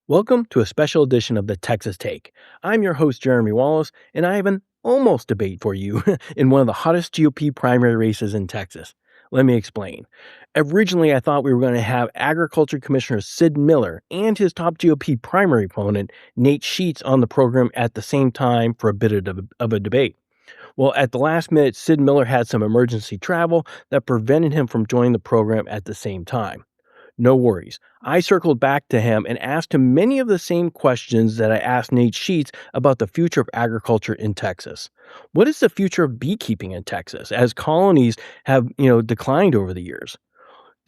Welcome to a special edition of the Texas Take. I'm your host, Jeremy Wallace, and I have an almost debate for you in one of the hottest GOP primary races in Texas. Let me explain. Originally, I thought we were going to have Agriculture Commissioner Sid Miller and his top GOP primary opponent, Nate Sheets, on the program at the same time for a bit of a debate. Well, at the last minute, Sid Miller had some emergency travel that prevented him from joining the program at the same time. No worries. I circled back to him and asked him many of the same questions that I asked Nate Sheets about the future of agriculture in Texas. What is the future of beekeeping in Texas as colonies have, declined over the years?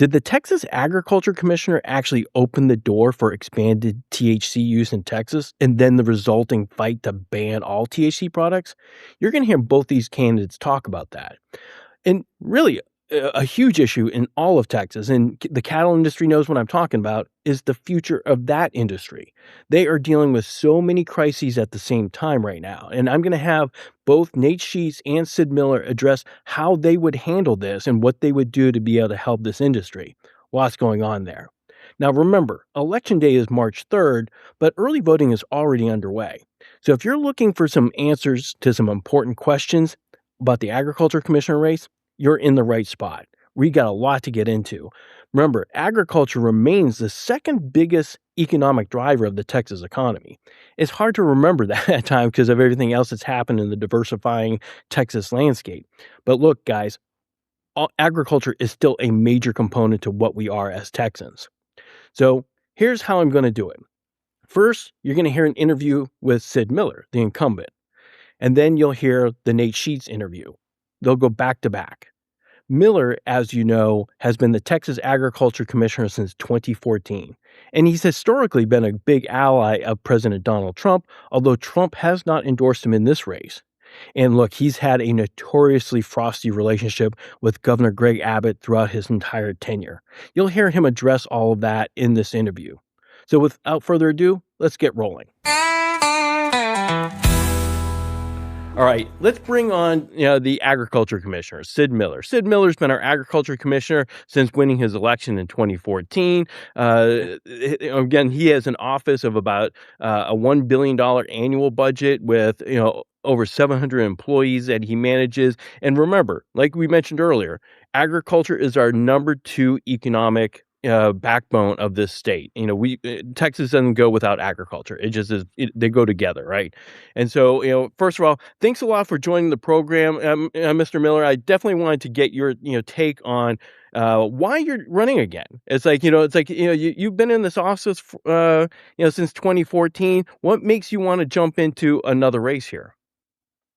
Did the Texas Agriculture Commissioner actually open the door for expanded THC use in Texas and then the resulting fight to ban all THC products? You're going to hear both these candidates talk about that. And really, a huge issue in all of Texas, and the cattle industry knows what I'm talking about, is the future of that industry. They are dealing with so many crises at the same time right now. And I'm going to have both Nate Sheets and Sid Miller address how they would handle this and what they would do to be able to help this industry. Lots going on there. Now, remember, Election Day is March 3rd, but early voting is already underway. So if you're looking for some answers to some important questions about the Agriculture Commissioner race, you're in the right spot. We got a lot to get into. Remember, agriculture remains the second biggest economic driver of the Texas economy. It's hard to remember that at times because of everything else that's happened in the diversifying Texas landscape. But look, guys, agriculture is still a major component to what we are as Texans. So here's how I'm going to do it. First, you're going to hear an interview with Sid Miller, the incumbent. And then you'll hear the Nate Sheets interview. They'll go back to back. Miller, as you know, has been the Texas Agriculture Commissioner since 2014, and he's historically been a big ally of President Donald Trump, although Trump has not endorsed him in this race. And look, he's had a notoriously frosty relationship with Governor Greg Abbott throughout his entire tenure. You'll hear him address all of that in this interview. So without further ado, let's get rolling. All right, let's bring on the agriculture commissioner, Sid Miller. Sid Miller's been our agriculture commissioner since winning his election in 2014. Again, he has an office of about a $1 billion annual budget with over 700 employees that he manages. And remember, like we mentioned earlier, agriculture is our number 2 economic backbone of this state. Texas doesn't go without agriculture. It just is. They go together, right? And so, first of all, thanks a lot for joining the program, Mr. Miller. I definitely wanted to get your, take on why you're running again. You've been in this office, since 2014. What makes you want to jump into another race here?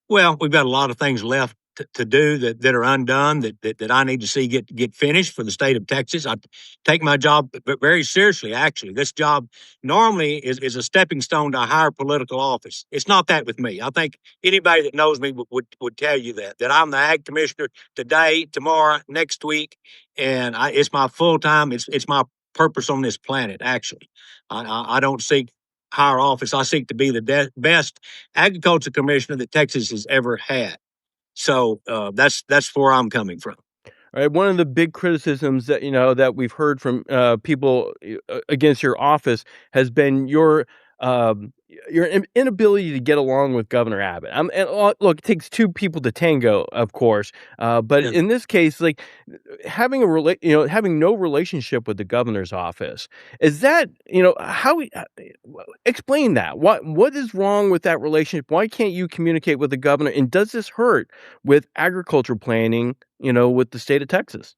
Well, we've got a lot of things left to do that are undone that I need to see get finished for the state of Texas. I take my job very seriously. Actually, this job normally is a stepping stone to a higher political office. It's not that with me. I think anybody that knows me would tell you that I'm the ag commissioner today, tomorrow, next week, and it's my full time. It's my purpose on this planet. Actually, I don't seek higher office. I seek to be the best agriculture commissioner that Texas has ever had. So that's where I'm coming from. Right. One of the big criticisms that we've heard from people against your office has been your inability to get along with Governor Abbott. Look, it takes 2 people to tango, of course, but Yeah. in this case, like having having no relationship with the governor's office, is that how? Explain that. What is wrong with that relationship? Why can't you communicate with the governor? And does this hurt with agriculture planning? With the state of Texas?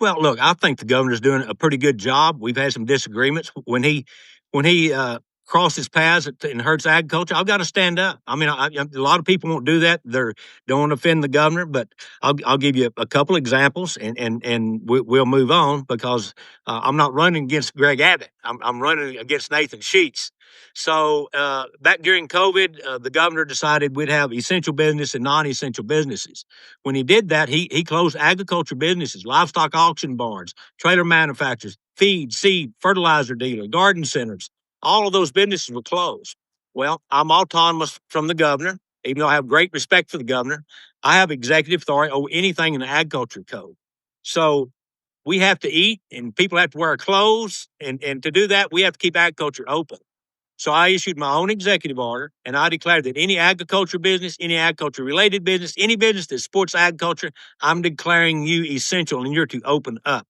Well, look, I think the governor's doing a pretty good job. We've had some disagreements when he crosses paths and hurts agriculture. I've got to stand up. I mean, a lot of people won't do that. They don't want to offend the governor, but I'll give you a couple examples, and we'll move on because I'm not running against Greg Abbott. I'm running against Nathan Sheets. So back during COVID, the governor decided we'd have essential business and non-essential businesses. When he did that, he closed agriculture businesses, livestock auction barns, trailer manufacturers, feed, seed, fertilizer dealer, garden centers. All of those businesses were closed. Well, I'm autonomous from the governor, even though I have great respect for the governor. I have executive authority over anything in the agriculture code. So we have to eat and people have to wear clothes. And to do that, we have to keep agriculture open. So I issued my own executive order and I declared that any agriculture business, any agriculture related business, any business that supports agriculture, I'm declaring you essential and you're to open up.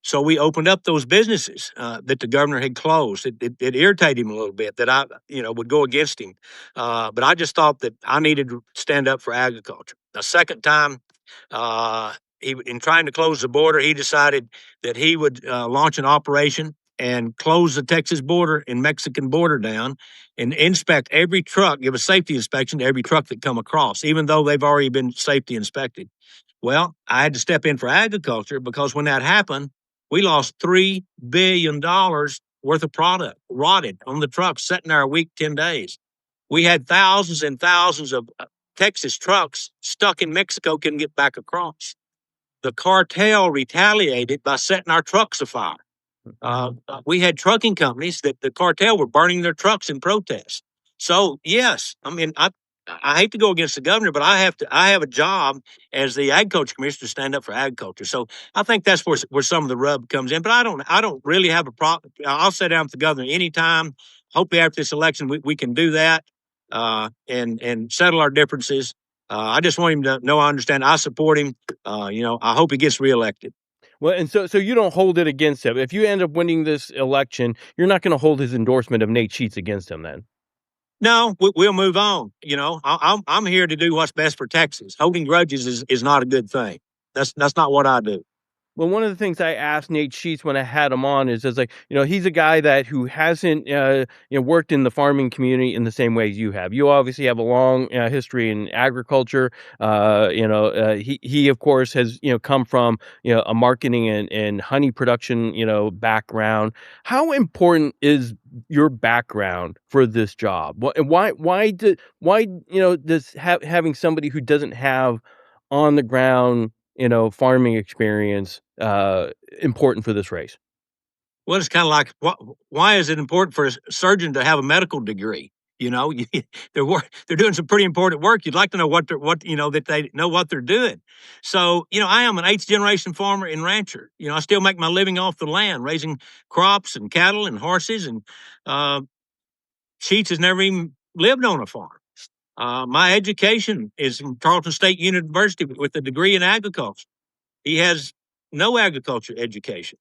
So we opened up those businesses that the governor had closed. It irritated him a little bit that I, would go against him. But I just thought that I needed to stand up for agriculture. The second time, in trying to close the border, he decided that he would launch an operation and close the Texas border and Mexican border down and inspect every truck, give a safety inspection to every truck that come across, even though they've already been safety inspected. Well, I had to step in for agriculture because when that happened, we lost $3 billion worth of product rotted on the trucks, sitting there a week, 10 days. We had thousands and thousands of Texas trucks stuck in Mexico, couldn't get back across. The cartel retaliated by setting our trucks afire. We had trucking companies that the cartel were burning their trucks in protest. So yes, I mean, I hate to go against the governor, but I have a job as the agriculture commissioner to stand up for agriculture. So I think that's where some of the rub comes in. But I don't really have a problem. I'll sit down with the governor anytime. Hopefully after this election we can do that and settle our differences. I just want him to know I understand. I support him. I hope he gets reelected. Well, and so you don't hold it against him. If you end up winning this election, you're not gonna hold his endorsement of Nate Sheets against him then? No, we'll move on. I'm here to do what's best for Texas. Holding grudges is not a good thing. That's not what I do. Well, one of the things I asked Nate Sheets when I had him on is like, he's a guy that who hasn't, worked in the farming community in the same way you have. You obviously have a long history in agriculture. He of course has, come from, a marketing and honey production, background. How important is your background for this job? Why does having somebody who doesn't have on the ground farming experience, important for this race? Well, it's kind of like why is it important for a surgeon to have a medical degree? They're doing some pretty important work. You'd like to know that they know what they're doing. So I am an eighth generation farmer and rancher. I still make my living off the land, raising crops and cattle and horses. And Sheets has never even lived on a farm. My education is from Tarleton State University with a degree in agriculture. He has no agriculture education.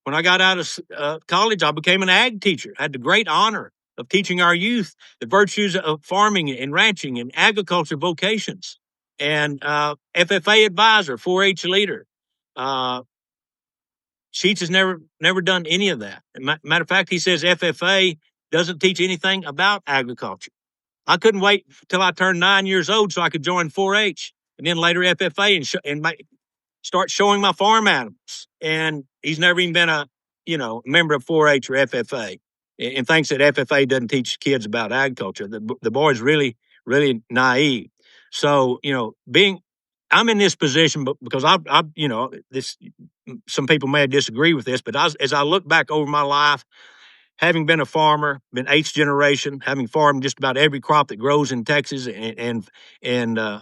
When I got out of college, I became an ag teacher. I had the great honor of teaching our youth the virtues of farming and ranching and agriculture vocations. And FFA advisor, 4-H leader. Sheets has never done any of that. Matter of fact, he says FFA doesn't teach anything about agriculture. I couldn't wait till I turned 9 years old so I could join 4-H and then later FFA and start showing my farm animals. And he's never even been a member of 4-H or FFA and thinks that FFA doesn't teach kids about agriculture. The boy's really, really naive. So, I'm in this position because this, some people may disagree with this, but as I look back over my life, having been a farmer, been eighth generation, having farmed just about every crop that grows in Texas and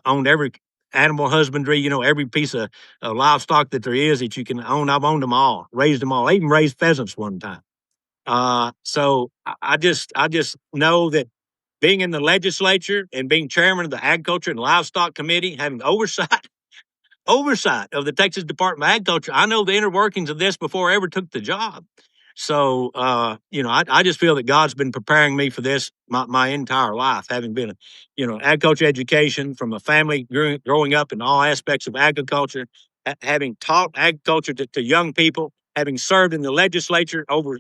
owned every animal husbandry, every piece of livestock that there is that you can own. I've owned them all, raised them all. I even raised pheasants one time. So I just know that being in the legislature and being chairman of the Agriculture and Livestock Committee, having oversight of the Texas Department of Agriculture, I know the inner workings of this before I ever took the job. So, I just feel that God's been preparing me for this my entire life, having been, agriculture education from a family growing up in all aspects of agriculture, having taught agriculture to young people, having served in the legislature over,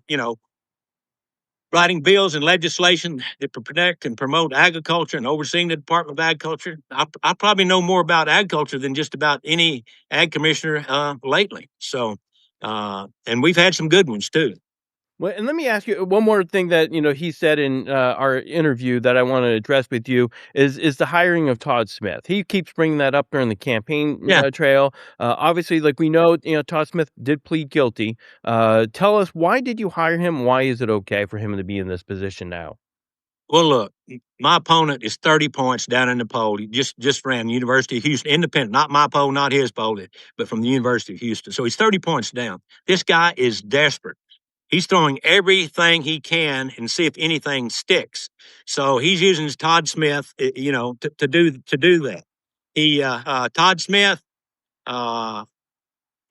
writing bills and legislation that protect and promote agriculture and overseeing the Department of Agriculture. I probably know more about agriculture than just about any ag commissioner lately. So, and we've had some good ones too. Well, and let me ask you one more thing that he said in our interview that I want to address with you is the hiring of Todd Smith. He keeps bringing that up during the campaign Yeah. trail. Obviously, like we know, Todd Smith did plead guilty. Tell us, why did you hire him? Why is it okay for him to be in this position now? Well, look, my opponent is 30 points down in the poll. He just ran University of Houston, independent, not my poll, not his poll, but from the University of Houston. So he's 30 points down. This guy is desperate. He's throwing everything he can and see if anything sticks. So he's using Todd Smith, to do that. Todd Smith uh,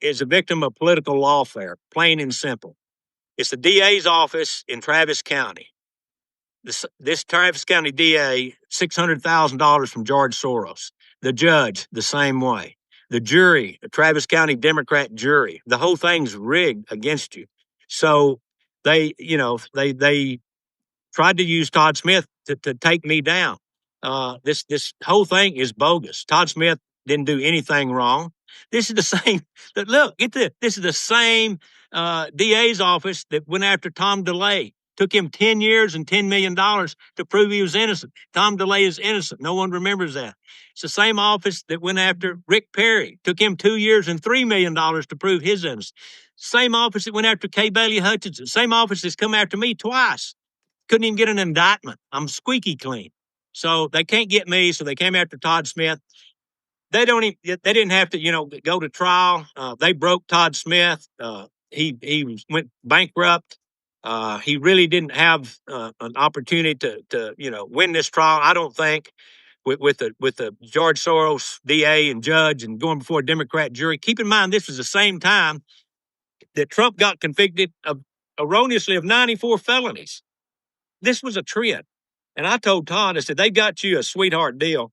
is a victim of political lawfare, plain and simple. It's the DA's office in Travis County. This Travis County DA, $600,000 from George Soros. The judge, the same way. The jury, the Travis County Democrat jury, the whole thing's rigged against you. So they tried to use Todd Smith to take me down. This whole thing is bogus. Todd Smith didn't do anything wrong. This is the same. Look, get this. This is the same DA's office that went after Tom DeLay. Took him 10 years and $10 million to prove he was innocent. Tom DeLay is innocent. No one remembers that. It's the same office that went after Rick Perry. Took him 2 years and $3 million to prove his innocence. Same office that went after Kay Bailey Hutchinson. Same office that's come after me twice. Couldn't even get an indictment. I'm squeaky clean. So they can't get me. So they came after Todd Smith. They don't even, they didn't have to, go to trial. They broke Todd Smith. He went bankrupt. He really didn't have an opportunity to win this trial. I don't think with the George Soros DA and judge and going before a Democrat jury. Keep in mind, this was the same time that Trump got convicted of erroneously of 94 felonies. This was a trend. And I told Todd, I said, they got you a sweetheart deal.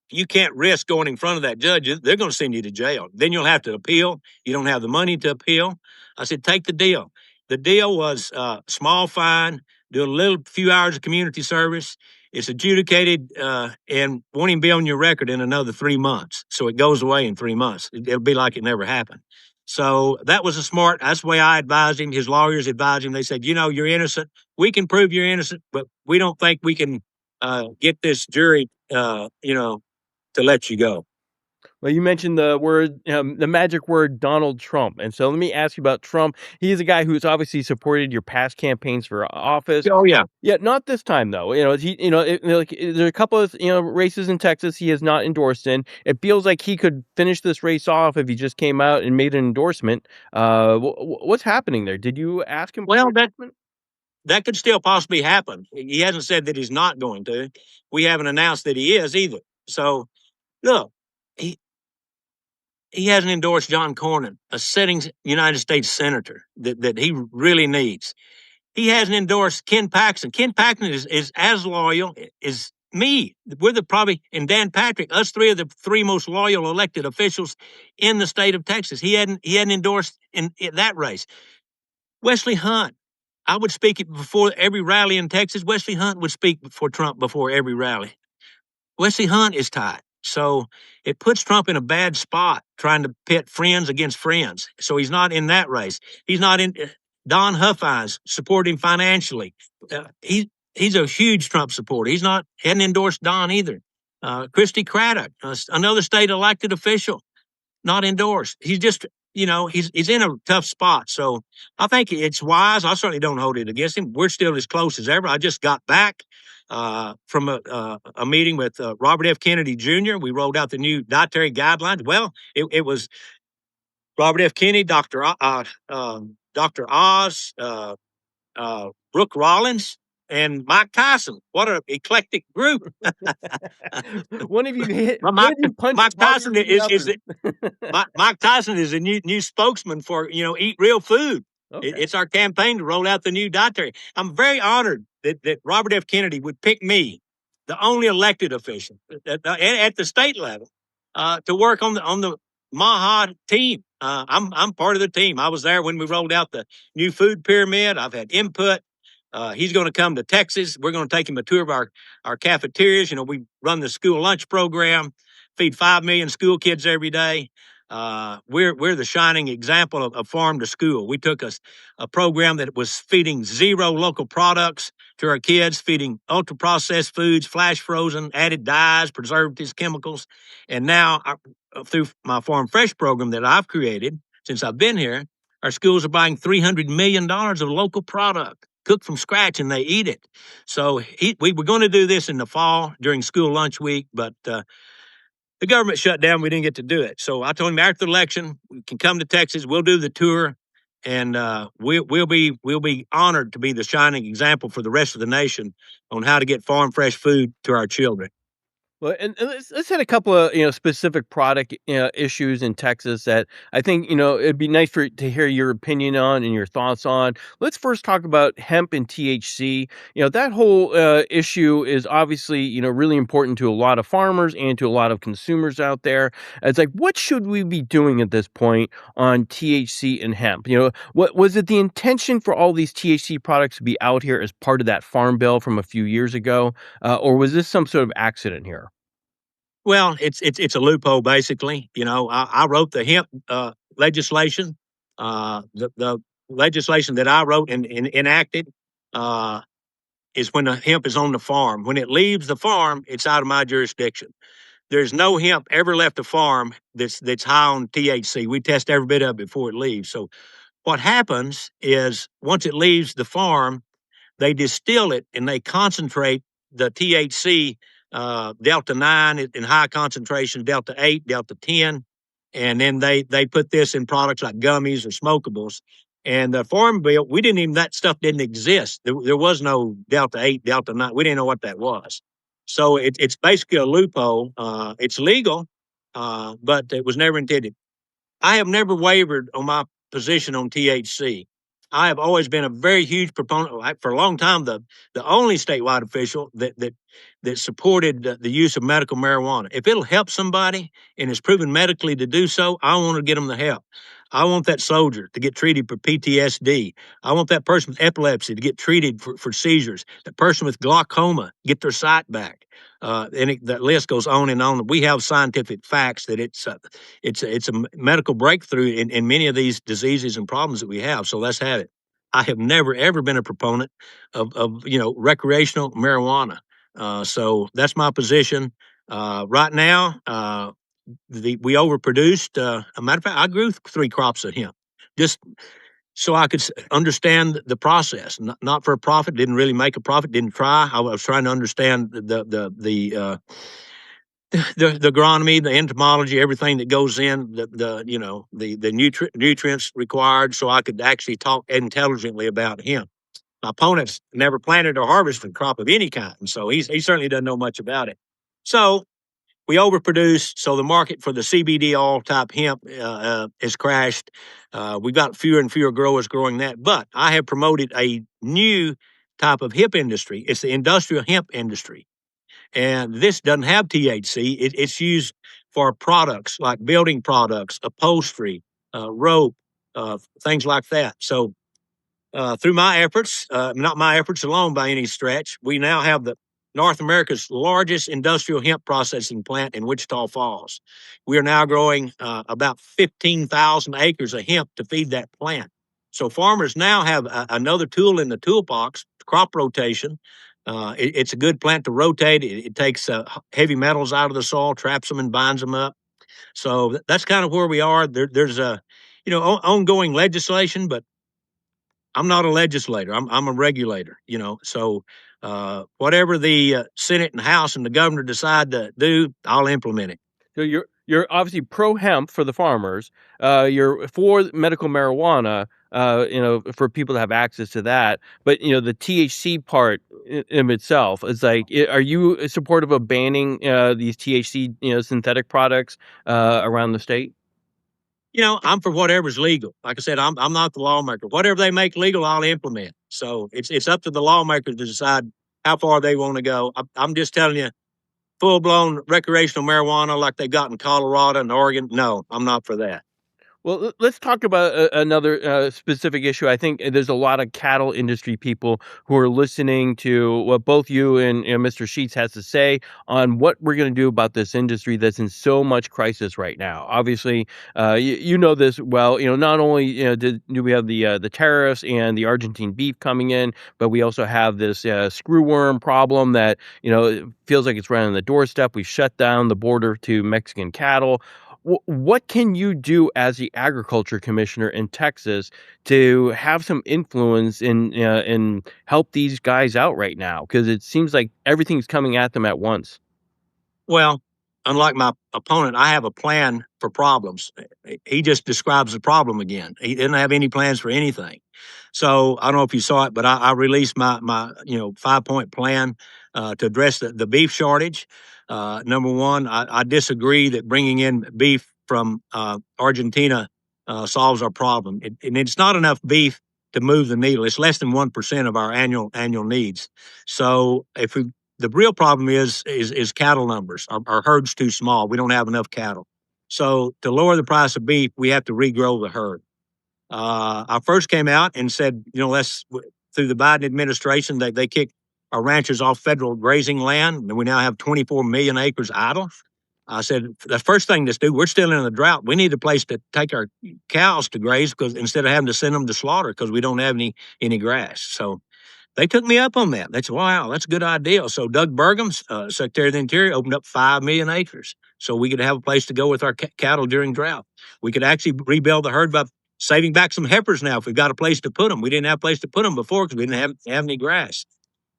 You can't risk going in front of that judge. They're going to send you to jail. Then you'll have to appeal. You don't have the money to appeal. I said, take the deal. The deal was small fine, do a little few hours of community service. It's adjudicated and won't even be on your record in another 3 months. So it goes away in 3 months. It'll be like it never happened. So that was that's the way I advised him. His lawyers advised him. They said, you're innocent. We can prove you're innocent, but we don't think we can get this jury, to let you go. Well, you mentioned the magic word Donald Trump. And so let me ask you about Trump. He is a guy who's obviously supported your past campaigns for office. Oh yeah. Yeah, not this time though. There's a couple of races in Texas he has not endorsed in. It feels like he could finish this race off if he just came out and made an endorsement. What's happening there? Did you ask him for Well, an endorsement? that could still possibly happen. He hasn't said that he's not going to. We haven't announced that he is either. So look, he he hasn't endorsed John Cornyn, a sitting United States senator that he really needs. He hasn't endorsed Ken Paxton. Ken Paxton is as loyal as me. We're and Dan Patrick, us three are the three most loyal elected officials in the state of Texas. He hadn't endorsed in that race. Wesley Hunt, I would speak it before every rally in Texas. Wesley Hunt would speak for Trump before every rally. Wesley Hunt is tied. So it puts Trump in a bad spot trying to pit friends against friends. So he's not in that race. He's not in. Don Huffines support him financially. He's a huge Trump supporter. Hadn't endorsed Don either. Christy Craddock, another state elected official, not endorsed. He's just, he's in a tough spot. So I think it's wise. I certainly don't hold it against him. We're still as close as ever. I just got back from a meeting with Robert F. Kennedy Jr. We rolled out the new dietary guidelines. Well, it was Robert F. Kennedy, Dr. Oz, Brooke Rollins, and Mike Tyson. What an eclectic group. One of you Mike, punched Mike Tyson harder than the is other. Mike Tyson is a new spokesman for eat real food. Okay. It's our campaign to roll out the new dietary. I'm very honored that Robert F. Kennedy would pick me, the only elected official at the state level, to work on the Maha team. I'm part of the team. I was there when we rolled out the new food pyramid. I've had input. He's going to come to Texas. We're going to take him a tour of our cafeterias. We run the school lunch program, feed 5 million school kids every day. We're the shining example of farm to school. We took a program that was feeding zero local products to our kids, feeding ultra processed foods, flash frozen, added dyes, preservatives, chemicals, and now through my Farm Fresh program that I've created since I've been here, our schools are buying $300 million of local product. cooked from scratch, and they eat it. So we were going to do this in the fall during school lunch week, but the government shut down. We didn't get to do it. So I told him after the election, we can come to Texas. We'll do the tour, and we'll be honored to be the shining example for the rest of the nation on how to get farm fresh food to our children. Well, and let's hit a couple of specific product issues in Texas that I think it'd be nice to hear your opinion on and your thoughts on. Let's first talk about hemp and THC. That whole issue is obviously really important to a lot of farmers and to a lot of consumers out there. It's like, what should we be doing at this point on THC and hemp? What was it the intention for all these THC products to be out here as part of that farm bill from a few years ago, or was this some sort of accident here? Well, it's a loophole basically. I wrote the hemp legislation. The legislation that I wrote and enacted uh, is when the hemp is on the farm. When it leaves the farm, it's out of my jurisdiction. There's no hemp ever left the farm that's high on THC. We test every bit of it before it leaves. So what happens is once it leaves the farm, they distill it and they concentrate the THC delta 9 in high concentration, delta 8, delta 10, and then they put this in products like gummies or smokables. And the farm bill, we didn't even that stuff didn't exist. There was no delta 8, delta 9. We didn't know what that was. So it's basically a loophole. It's legal, but it was never intended. I have never wavered on my position on THC. I have always been a very huge proponent for a long time. The only statewide official that supported the use of medical marijuana. If it'll help somebody and is proven medically to do so, I want to get them the help. I want that soldier to get treated for PTSD. I want that person with epilepsy to get treated for seizures. That person with glaucoma get their sight back. That list goes on and on. We have scientific facts that it's a medical breakthrough in many of these diseases and problems that we have. So let's have it. I have never ever been a proponent of recreational marijuana. So that's my position. Right now, we overproduced. A matter of fact, I grew 3 crops of hemp just so I could understand the process. Not for a profit. Didn't really make a profit. Didn't try. I was trying to understand the agronomy, the entomology, everything that goes in, the nutrients required, so I could actually talk intelligently about him. My opponent's never planted or harvested a crop of any kind, and so he certainly doesn't know much about it. So we overproduce, so the market for the CBD oil type hemp has crashed. We've got fewer and fewer growers growing that, but I have promoted a new type of hemp industry. It's the industrial hemp industry. And this doesn't have THC. It's used for products like building products, upholstery, rope, things like that. So through my efforts, not my efforts alone by any stretch, we now have the North America's largest industrial hemp processing plant in Wichita Falls. We are now growing about 15,000 acres of hemp to feed that plant. So farmers now have another tool in the toolbox, crop rotation. It's a good plant to rotate. It takes heavy metals out of the soil, traps them, and binds them up. So that's kind of where we are. There's a ongoing legislation, but I'm not a legislator. I'm a regulator. So whatever the Senate and House and the governor decide to do, I'll implement it. So you're obviously pro hemp for the farmers. You're for medical marijuana. For people to have access to that. But the THC part in itself is like, are you supportive of banning these THC synthetic products around the state? I'm for whatever's legal. Like I said, I'm not the lawmaker. Whatever they make legal, I'll implement. So it's up to the lawmakers to decide how far they want to go. I'm just telling you, full blown recreational marijuana like they got in Colorado and Oregon. No, I'm not for that. Well, let's talk about another specific issue. I think there's a lot of cattle industry people who are listening to what both you and Mr. Sheets has to say on what we're going to do about this industry that's in so much crisis right now. Obviously, you know this well. Not only do we have the tariffs and the Argentine beef coming in, but we also have this screwworm problem that it feels like it's right on the doorstep. We've shut down the border to Mexican cattle. What can you do as the agriculture commissioner in Texas to have some influence and help these guys out right now? Because it seems like everything's coming at them at once. Well, unlike my opponent, I have a plan for problems. He just describes the problem again. He didn't have any plans for anything. So I don't know if you saw it, but I released my 5-point plan to address the beef shortage. Number one, I disagree that bringing in beef from Argentina solves our problem. And it's not enough beef to move the needle. It's less than 1% of our annual needs. So if we the real problem is cattle numbers. Our herd's too small. We don't have enough cattle. So to lower the price of beef, we have to regrow the herd. I first came out and said, let's through the Biden administration, they kicked our ranchers off federal grazing land, and we now have 24 million acres idle. I said the first thing to do, we're still in a drought. We need a place to take our cows to graze because instead of having to send them to slaughter because we don't have any grass. So they took me up on that. They said, wow, that's a good idea. So Doug Burgum, Secretary of the Interior, opened up 5 million acres so we could have a place to go with our cattle during drought. We could actually rebuild the herd by saving back some heifers now if we've got a place to put them. We didn't have a place to put them before because we didn't have any grass.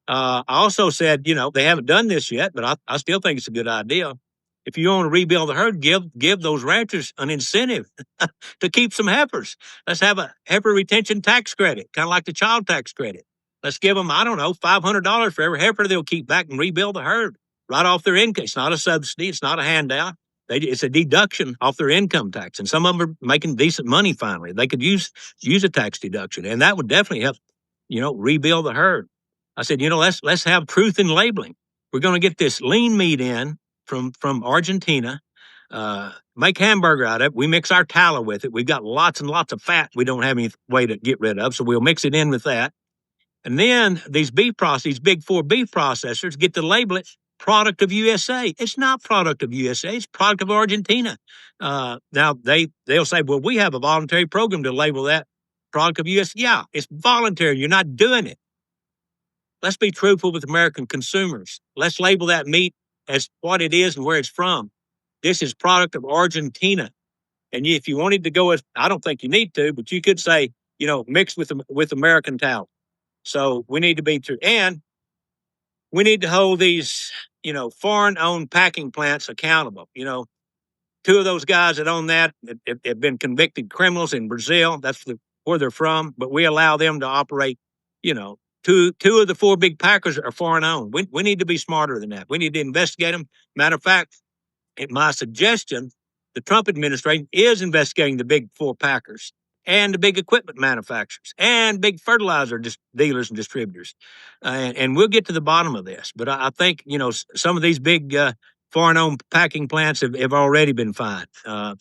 I also said, they haven't done this yet, but I still think it's a good idea. If you want to rebuild the herd, give those ranchers an incentive to keep some heifers. Let's have a heifer retention tax credit, kind of like the child tax credit. Let's give them, I don't know, $500 for every heifer they'll keep back and rebuild the herd right off their income. It's not a subsidy. It's not a handout. It's a deduction off their income tax. And some of them are making decent money finally. They could use a tax deduction. And that would definitely help, rebuild the herd. I said, let's have truth in labeling. We're going to get this lean meat in from Argentina, make hamburger out of it. We mix our tallow with it. We've got lots and lots of fat we don't have any way to get rid of, so we'll mix it in with that. And then these big four beef processors get to label it product of USA. It's not product of USA. It's product of Argentina. Now they'll say, well, we have a voluntary program to label that product of USA. Yeah, it's voluntary. You're not doing it. Let's be truthful with American consumers. Let's label that meat as what it is and where it's from. This is product of Argentina. And if you wanted to go as, I don't think you need to, but you could say, mixed with American tallow. So we need to be true. And we need to hold these, foreign-owned packing plants accountable. Two of those guys that own that have been convicted criminals in Brazil. That's where they're from. But we allow them to operate, two of the four big packers are foreign-owned. We need to be smarter than that. We need to investigate them. Matter of fact, at my suggestion, the Trump administration is investigating the big four packers and the big equipment manufacturers and big fertilizer dealers and distributors. And we'll get to the bottom of this. But I think, some of these big foreign-owned packing plants have already been fined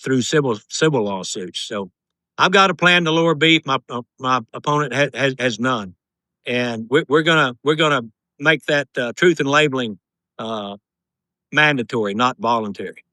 through civil lawsuits. So I've got a plan to lower beef. My opponent has none. And we're gonna make that truth in labeling mandatory, not voluntary.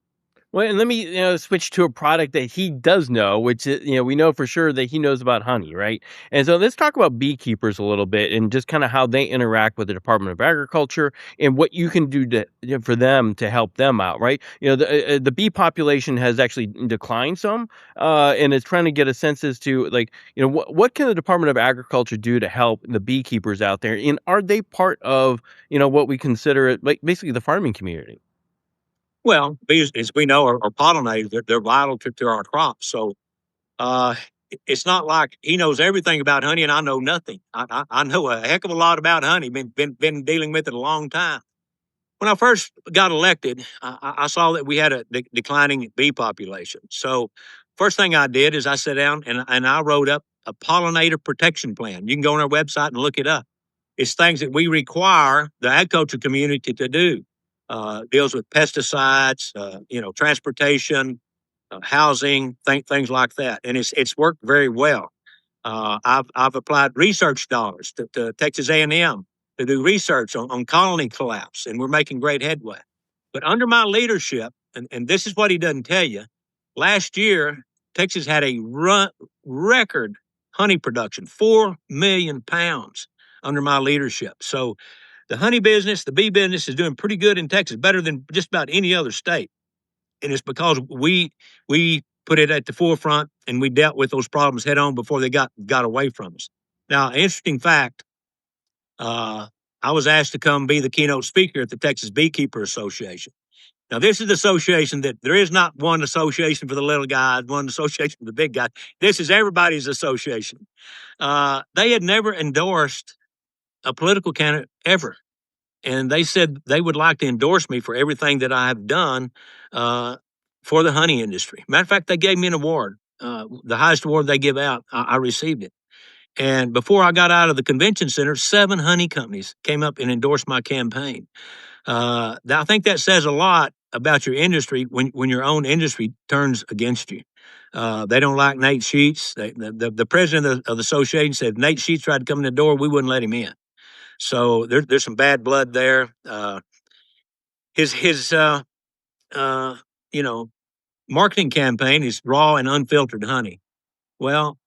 Well, and let me, switch to a product that he does know, which is, we know for sure that he knows about honey, right? And so let's talk about beekeepers a little bit and just kind of how they interact with the Department of Agriculture and what you can do to for them to help them out, right? The bee population has actually declined some, and it's trying to get a sense as to like, what can the Department of Agriculture do to help the beekeepers out there, and are they part of, what we consider like basically the farming community? Well, bees, as we know, are pollinators. They're vital to our crops. So uh, it's not like he knows everything about honey and I know nothing. I know a heck of a lot about honey. Been dealing with it a long time. When I first got elected, I saw that we had a declining bee population. So first thing I did is I sat down and I wrote up a pollinator protection plan. You can go on our website and look it up. It's things that we require the agriculture community to do. Deals with pesticides, transportation, housing, things like that, and it's worked very well. I've applied research dollars to Texas A&M to do research on colony collapse, and we're making great headway. But under my leadership, and this is what he doesn't tell you, last year Texas had a record honey production, 4 million pounds under my leadership. So the honey business, the bee business is doing pretty good in Texas, better than just about any other state. and it's because we put it at the forefront and we dealt with those problems head on before they got away from us. Now, interesting fact, uh, I was asked to come be the keynote speaker at the Texas Beekeeper Association. Now, this is the association that there is not one association for the little guys, one association for the big guys. This is everybody's association. They had never endorsed a political candidate ever. And they said they would like to endorse me for everything that I have done uh, for the honey industry. Matter of fact, they gave me an award, the highest award they give out. I received it. And before I got out of the convention center, 7 honey companies came up and endorsed my campaign. I think that says a lot about your industry when your own industry turns against you. They don't like Nate Sheets. The president of the association said if Nate Sheets tried to come in the door, we wouldn't let him in. So there's some bad blood there. His uh, you know marketing campaign is raw and unfiltered honey. Well,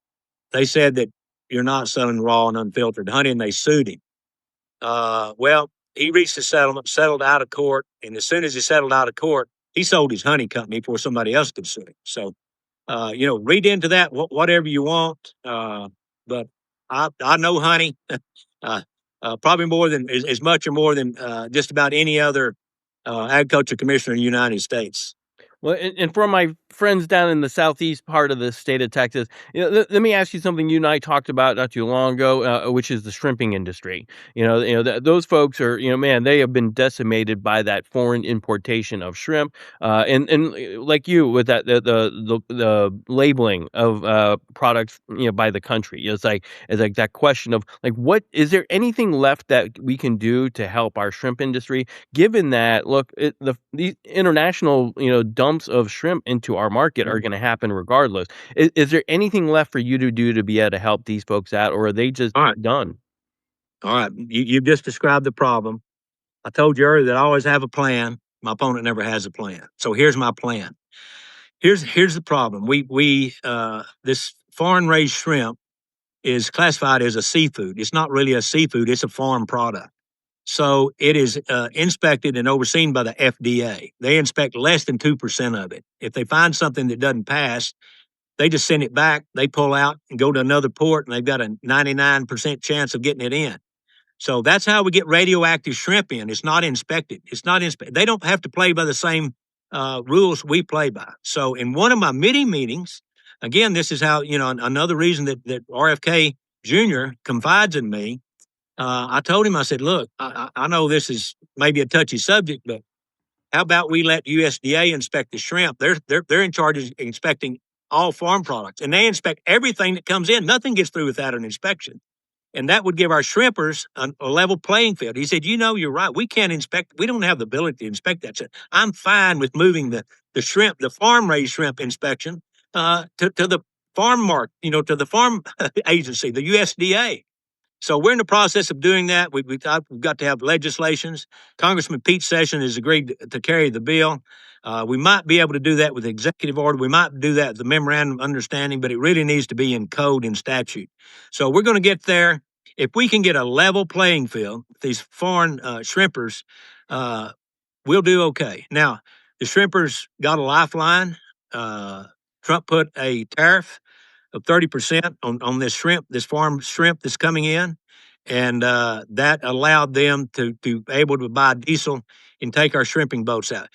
they said that you're not selling raw and unfiltered honey, and they sued him. Well, he reached a settlement, settled out of court, and as soon as he settled out of court, he sold his honey company before somebody else could sue him. So, read into that whatever you want. But I know honey, uh, probably more than as much or more than just about any other agriculture commissioner in the United States. Well, and for my friends down in the southeast part of the state of Texas, let me ask you something you and I talked about not too long ago, which is the shrimping industry. Those folks are, man, they have been decimated by that foreign importation of shrimp, and like you with that the labeling of products, by the country. It's like that question of like, what is there anything left that we can do to help our shrimp industry? Given that, look, these international, dumps of shrimp into our market are Mhm. going to happen regardless. Is there anything left for you to do to be able to help these folks out, or are they just All right, done? all right. You've just described the problem. I told you earlier that I always have a plan. My opponent never has a plan. So here's my plan. Here's the problem. We this foreign raised shrimp is classified as a seafood. It's not really a seafood. It's a farm product. So it is inspected and overseen by the FDA. They inspect less than 2% of it. If they find something that doesn't pass, they just send it back. They pull out and go to another port, and they've got a 99% chance of getting it in. So that's how we get radioactive shrimp in. It's not inspected. It's not inspected. They don't have to play by the same rules we play by. So in one of my mini meetings, again, this is how, another reason that RFK Jr. confides in me. I told him, I said, look, I know this is maybe a touchy subject, but how about we let USDA inspect the shrimp? They're in charge of inspecting all farm products, and they inspect everything that comes in. Nothing gets through without an inspection, and that would give our shrimpers a level playing field. He said, you're right. We can't inspect. We don't have the ability to inspect that. So I'm fine with moving the shrimp, the farm raised shrimp inspection to the farm mark, to the farm agency, the USDA. So we're in the process of doing that. We've got to have legislations. Congressman Pete Sessions has agreed to carry the bill. We might be able to do that with executive order. We might do that with the memorandum of understanding, but it really needs to be in code and statute. So we're going to get there. If we can get a level playing field, these foreign shrimpers, uh, we'll do okay. Now, the shrimpers got a lifeline. Trump put a tariff of 30% on this shrimp, this farm shrimp that's coming in. And that allowed them to able to buy diesel and take our shrimping boats out.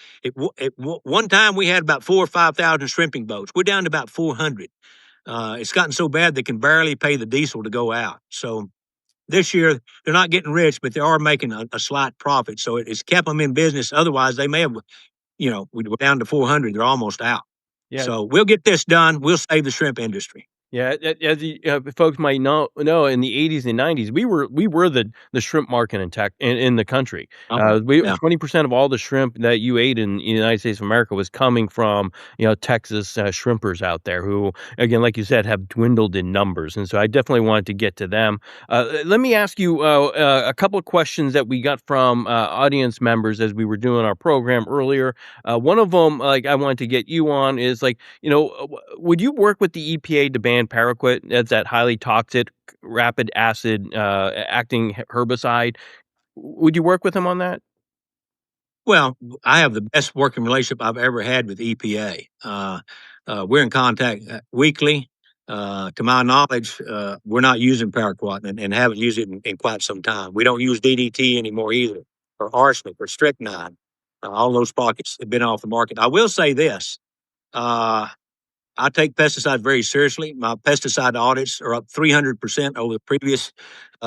One time we had about 4 or 5 thousand shrimping boats. We're down to about 400. It's gotten so bad they can barely pay the diesel to go out. So this year they're not getting rich, but they are making a slight profit. So it's kept them in business. Otherwise, they may have, we're down to 400. They're almost out. Yeah. So we'll get this done. We'll save the shrimp industry. Yeah, as folks might know, in the 80s and 90s, we were the shrimp market in the country. Uh-huh. We Yeah. 20% of all the shrimp that you ate in the United States of America was coming from, Texas shrimpers out there who, again, like you said, have dwindled in numbers. And so I definitely wanted to get to them. Let me ask you a couple of questions that we got from audience members as we were doing our program earlier. One of them, like I wanted to get you on, is like, would you work with the EPA to ban paraquat? That's that highly toxic, rapid acid acting herbicide. Would you work with them on that? Well, I have the best working relationship I've ever had with EPA. We're in contact weekly. To my knowledge, we're not using paraquat and haven't used it in quite some time. We don't use DDT anymore either, or arsenic, or strychnine. All those pockets have been off the market. I will say this: uh, I take pesticides very seriously. My pesticide audits are up 300% over the previous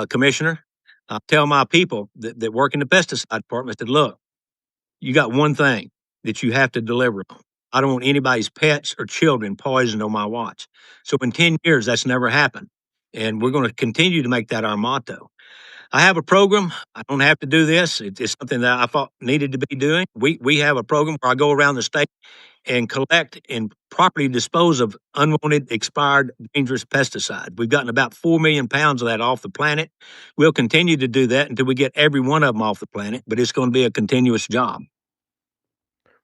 commissioner. I tell my people that work in the pesticide department that look, you got one thing that you have to deliver on. I don't want anybody's pets or children poisoned on my watch. So in 10 years, that's never happened. And we're going to continue to make that our motto. I have a program. I don't have to do this. It's something that I thought needed to be doing. We have a program where I go around the state and collect and properly dispose of unwanted, expired, dangerous pesticide. We've gotten about 4 million pounds of that off the planet. We'll continue to do that until we get every one of them off the planet, but it's going to be a continuous job.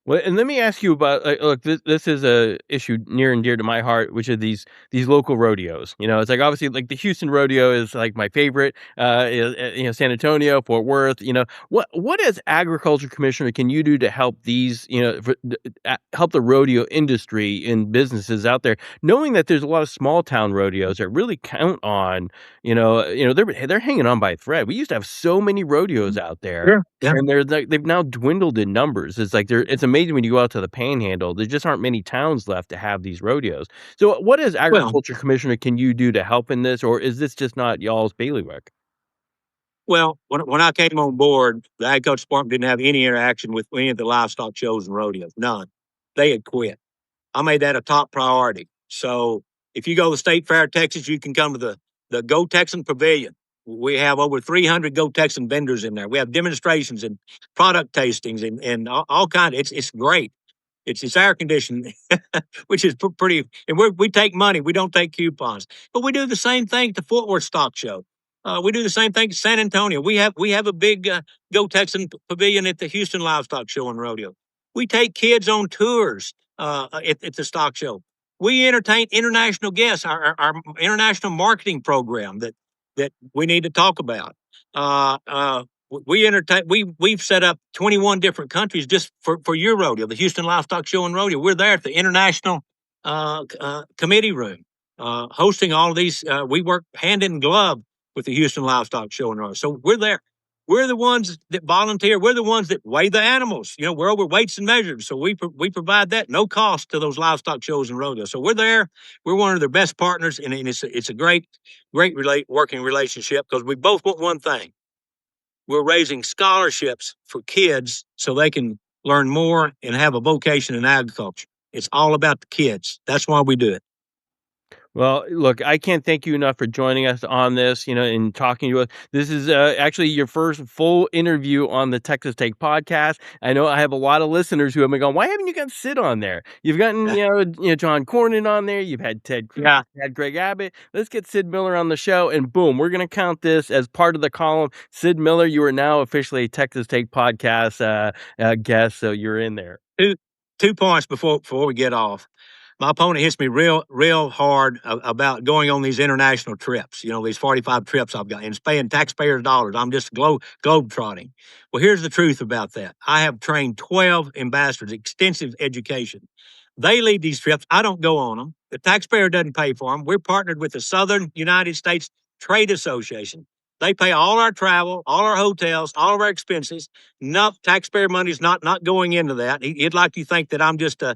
Well, and let me ask you about look, this is a issue near and dear to my heart, which are these local rodeos. It's like obviously like the Houston rodeo is like my favorite. San Antonio, Fort Worth. What as agriculture commissioner can you do to help these help the rodeo industry and businesses out there, knowing that there's a lot of small town rodeos that really count on they're hanging on by a thread. We used to have so many rodeos out there. Sure. Yeah. And they've now dwindled in numbers. It's amazing when you go out to the Panhandle, there just aren't many towns left to have these rodeos. So what as Well, agriculture commissioner can you do to help in this, or is this just not y'all's bailiwick? Well, when I came on board, the agriculture department didn't have any interaction with any of the livestock shows and rodeos, none. They had quit. I made that a top priority. So if you go to State Fair, Texas, you can come to the Go Texan Pavilion. We have over 300 Go Texan vendors in there. We have demonstrations and product tastings and all kind. It's great. It's air conditioned, which is pretty. And we take money. We don't take coupons. But we do the same thing to Fort Worth Stock Show. We do the same thing to San Antonio. We have a big Go Texan Pavilion at the Houston Livestock Show and Rodeo. We take kids on tours at the stock show. We entertain international guests. Our international marketing program that we need to talk about. Uh, uh, we entertain. We've set up 21 different countries just for your rodeo, the Houston Livestock Show and Rodeo. We're there at the international committee room, hosting all of these. We work hand in glove with the Houston Livestock Show and Rodeo, so we're there. We're the ones that volunteer. We're the ones that weigh the animals. We're over weights and measures, so we provide that no cost to those livestock shows and rodeos. So we're there. We're one of their best partners, and it's a great working relationship because we both want one thing: we're raising scholarships for kids so they can learn more and have a vocation in agriculture. It's all about the kids. That's why we do it. Well, look, I can't thank you enough for joining us on this, and talking to us. This is actually your first full interview on the Texas Take podcast. I know I have a lot of listeners who have been going, "Why haven't you got Sid on there? You've gotten, John Cornyn on there. You've had Ted Cruz, Yeah. you had Greg Abbott. Let's get Sid Miller on the show." And boom, we're going to count this as part of the column. Sid Miller, you are now officially a Texas Take podcast guest, so you're in there. Two points before we get off. My opponent hits me real hard about going on these international trips. These 45 trips I've got and paying taxpayers' dollars. I'm just globe trotting. Well, here's the truth about that. I have trained 12 ambassadors, extensive education. They lead these trips. I don't go on them. The taxpayer doesn't pay for them. We're partnered with the Southern United States Trade Association. They pay all our travel, all our hotels, all of our expenses. No taxpayer money's not going into that. He'd like you think that I'm just a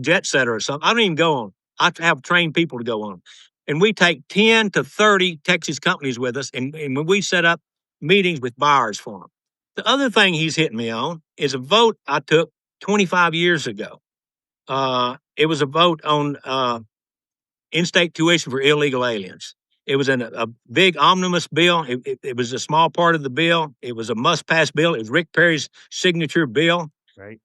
jet setter or something. I don't even go on. I have trained people to go on. And we take 10 to 30 Texas companies with us, and when we set up meetings with buyers for them. The other thing he's hitting me on is a vote I took 25 years ago. It was a vote on in-state tuition for illegal aliens. It was a big omnibus bill. It was a small part of the bill. It was a must-pass bill. It was Rick Perry's signature bill. Right.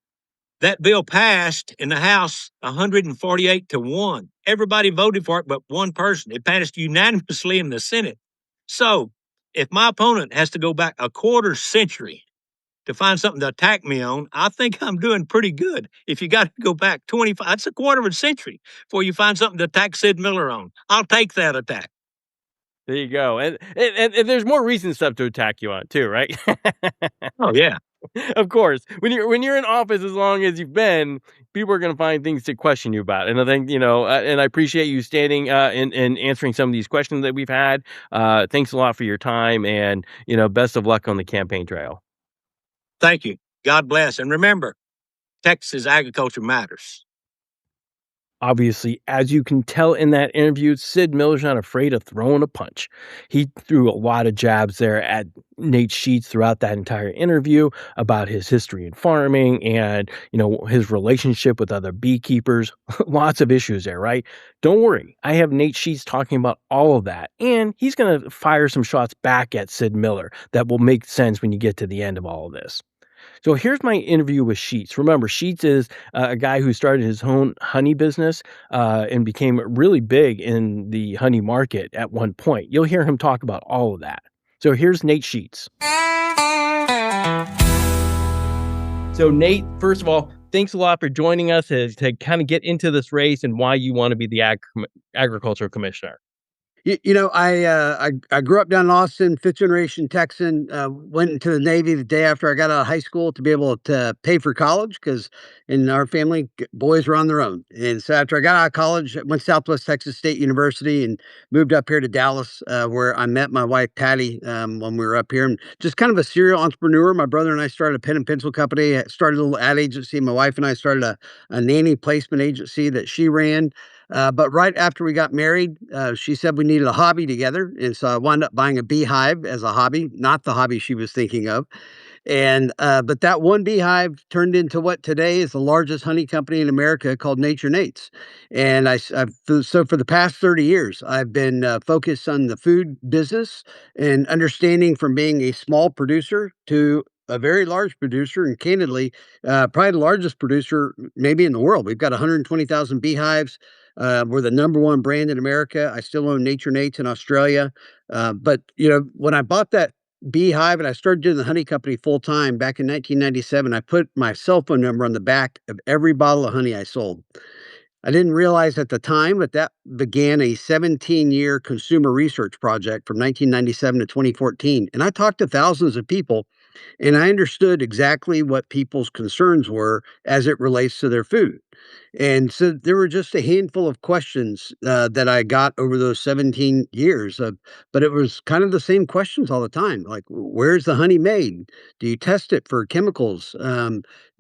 That bill passed in the House 148-1. Everybody voted for it but one person. It passed unanimously in the Senate. So if my opponent has to go back a quarter century to find something to attack me on, I think I'm doing pretty good. If you got to go back 25, that's a quarter of a century before you find something to attack Sid Miller on. I'll take that attack. There you go. And there's more recent stuff to attack you on too, right? Oh, yeah. Of course, when you're in office as long as you've been, people are going to find things to question you about. And I think and I appreciate you standing and answering some of these questions that we've had. Thanks a lot for your time, and best of luck on the campaign trail. Thank you. God bless. And remember, Texas agriculture matters. Obviously, as you can tell in that interview, Sid Miller's not afraid of throwing a punch. He threw a lot of jabs there at Nate Sheets throughout that entire interview about his history in farming and, his relationship with other beekeepers. Lots of issues there, right? Don't worry. I have Nate Sheets talking about all of that, and he's going to fire some shots back at Sid Miller that will make sense when you get to the end of all of this. So here's my interview with Sheets. Remember, Sheets is a guy who started his own honey business and became really big in the honey market at one point. You'll hear him talk about all of that. So here's Nate Sheets. So Nate, first of all, thanks a lot for joining us to kind of get into this race and why you want to be the agricultural commissioner. I grew up down in Austin, fifth generation Texan. Went into the Navy the day after I got out of high school to be able to pay for college because in our family, boys were on their own. And so after I got out of college, I went to Southwest Texas State University and moved up here to Dallas, where I met my wife Patty when we were up here. And just kind of a serial entrepreneur. My brother and I started a pen and pencil company. Started a little ad agency. My wife and I started a nanny placement agency that she ran. But right after we got married, she said we needed a hobby together. And so I wound up buying a beehive as a hobby, not the hobby she was thinking of. And but that one beehive turned into what today is the largest honey company in America called Nature Nates. And so for the past 30 years, I've been focused on the food business and understanding from being a small producer to a very large producer, and candidly, probably the largest producer maybe in the world. We've got 120,000 beehives. We're the number one brand in America. I still own Nature Nates in Australia. But when I bought that beehive and I started doing the honey company full time back in 1997, I put my cell phone number on the back of every bottle of honey I sold. I didn't realize at the time, but that began a 17-year consumer research project from 1997 to 2014. And I talked to thousands of people and I understood exactly what people's concerns were as it relates to their food. And so there were just a handful of questions that I got over those 17 years but it was kind of the same questions all the time. Like, where's the honey made? Do you test it for chemicals?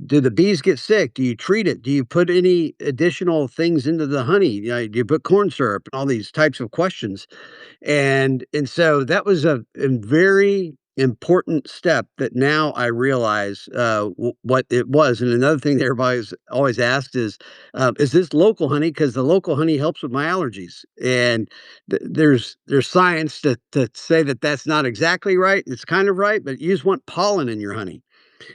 Do the bees get sick? Do you treat it? Do you put any additional things into the honey? Do you put corn syrup? All these types of questions. And so that was a very important step that now I realize what it was. And another thing that everybody's always asked is this local honey? Because the local honey helps with my allergies. And there's science to say that that's not exactly right. It's kind of right, but you just want pollen in your honey.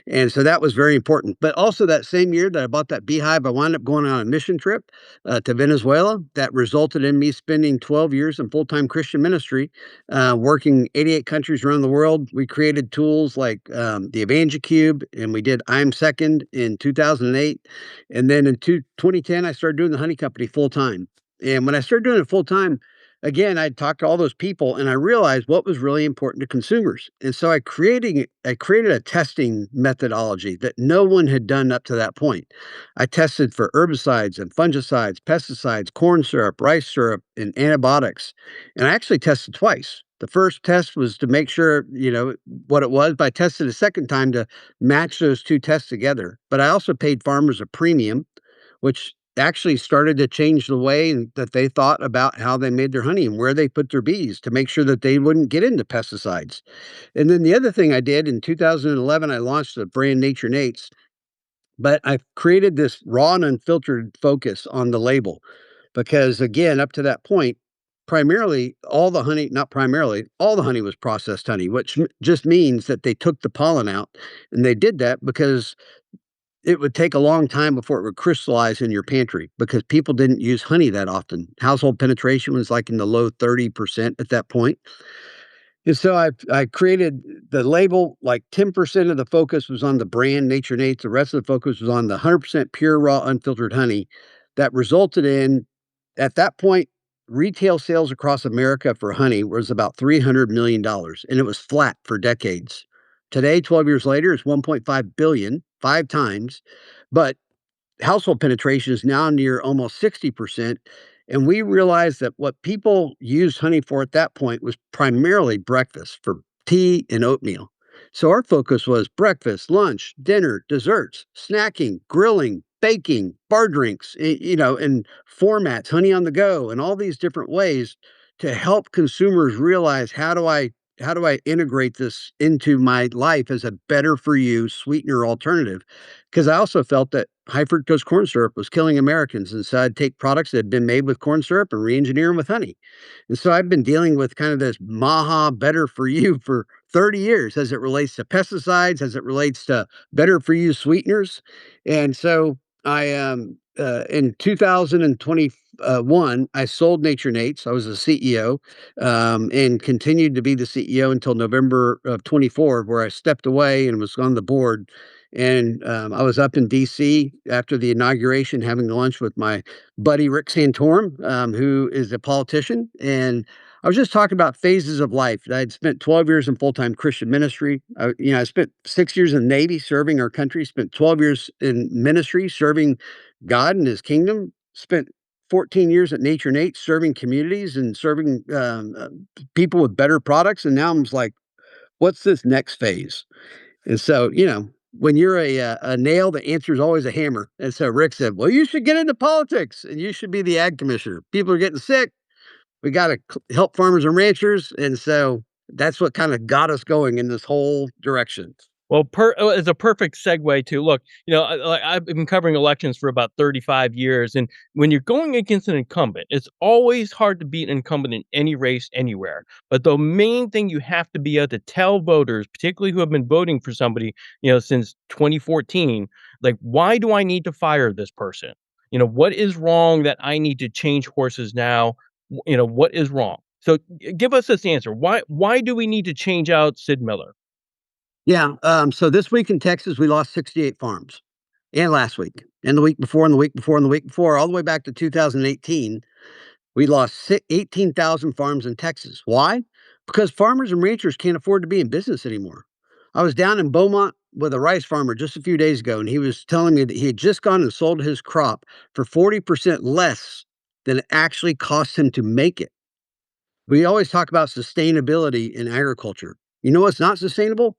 And so that was very important. But also that same year that I bought that beehive, I wound up going on a mission trip to Venezuela. That resulted in me spending 12 years in full-time Christian ministry, working 88 countries around the world. We created tools like the Evangel Cube, and we did I'm Second in 2008. And then in 2010, I started doing the honey company full-time. And when I started doing it full-time, again, I talked to all those people and I realized what was really important to consumers. And so I created a testing methodology that no one had done up to that point. I tested for herbicides and fungicides, pesticides, corn syrup, rice syrup, and antibiotics. And I actually tested twice. The first test was to make sure, what it was, but I tested a second time to match those two tests together. But I also paid farmers a premium, which actually started to change the way that they thought about how they made their honey and where they put their bees to make sure that they wouldn't get into pesticides. And then the other thing I did in 2011, I launched the brand Nature Nates, but I created this raw and unfiltered focus on the label because, again, up to that point, primarily all the honey, not primarily, all the honey was processed honey, which just means that they took the pollen out. And they did that because it would take a long time before it would crystallize in your pantry because people didn't use honey that often. Household penetration was like in the low 30% at that point. And so I created the label, like 10% of the focus was on the brand Nature Nates. The rest of the focus was on the 100% pure, raw, unfiltered honey that resulted in, at that point, retail sales across America for honey was about $300 million, and it was flat for decades. Today, 12 years later, it's 1.5 billion, 5 times. But household penetration is now near almost 60%. And we realized that what people used honey for at that point was primarily breakfast for tea and oatmeal. So our focus was breakfast, lunch, dinner, desserts, snacking, grilling, baking, bar drinks, and formats, honey on the go, and all these different ways to help consumers realize how do I integrate this into my life as a better for you sweetener alternative? Because I also felt that high fructose corn syrup was killing Americans. And so I'd take products that had been made with corn syrup and re engineer them with honey. And so I've been dealing with kind of this Maha better for you for 30 years as it relates to pesticides, as it relates to better for you sweeteners. And so in 2021, I sold Nature Nates. I was the CEO and continued to be the CEO until November of 24, where I stepped away and was on the board. And I was up in DC after the inauguration having lunch with my buddy Rick Santorum, who is a politician. And I was just talking about phases of life. I'd spent 12 years in full-time Christian ministry. I spent 6 years in the Navy serving our country, spent 12 years in ministry serving God and his kingdom, spent 14 years at Nature Nate serving communities and serving people with better products. And now I'm just like, what's this next phase? And so, when you're a nail, the answer is always a hammer. And so Rick said, well, you should get into politics and you should be the ag commissioner. People are getting sick. We got to help farmers and ranchers. And so that's what kind of got us going in this whole direction. Well, it's a perfect segue to look. I've been covering elections for about 35 years, and when you're going against an incumbent, it's always hard to beat an incumbent in any race anywhere. But the main thing you have to be able to tell voters, particularly who have been voting for somebody, since 2014, like, why do I need to fire this person? What is wrong that I need to change horses now? What is wrong? So give us this answer. Why do we need to change out Sid Miller? Yeah. So this week in Texas, we lost 68 farms. And last week, and the week before, and the week before, and the week before, all the way back to 2018, we lost 18,000 farms in Texas. Why? Because farmers and ranchers can't afford to be in business anymore. I was down in Beaumont with a rice farmer just a few days ago, and he was telling me that he had just gone and sold his crop for 40% less than it actually cost him to make it. We always talk about sustainability in agriculture. You know what's not sustainable?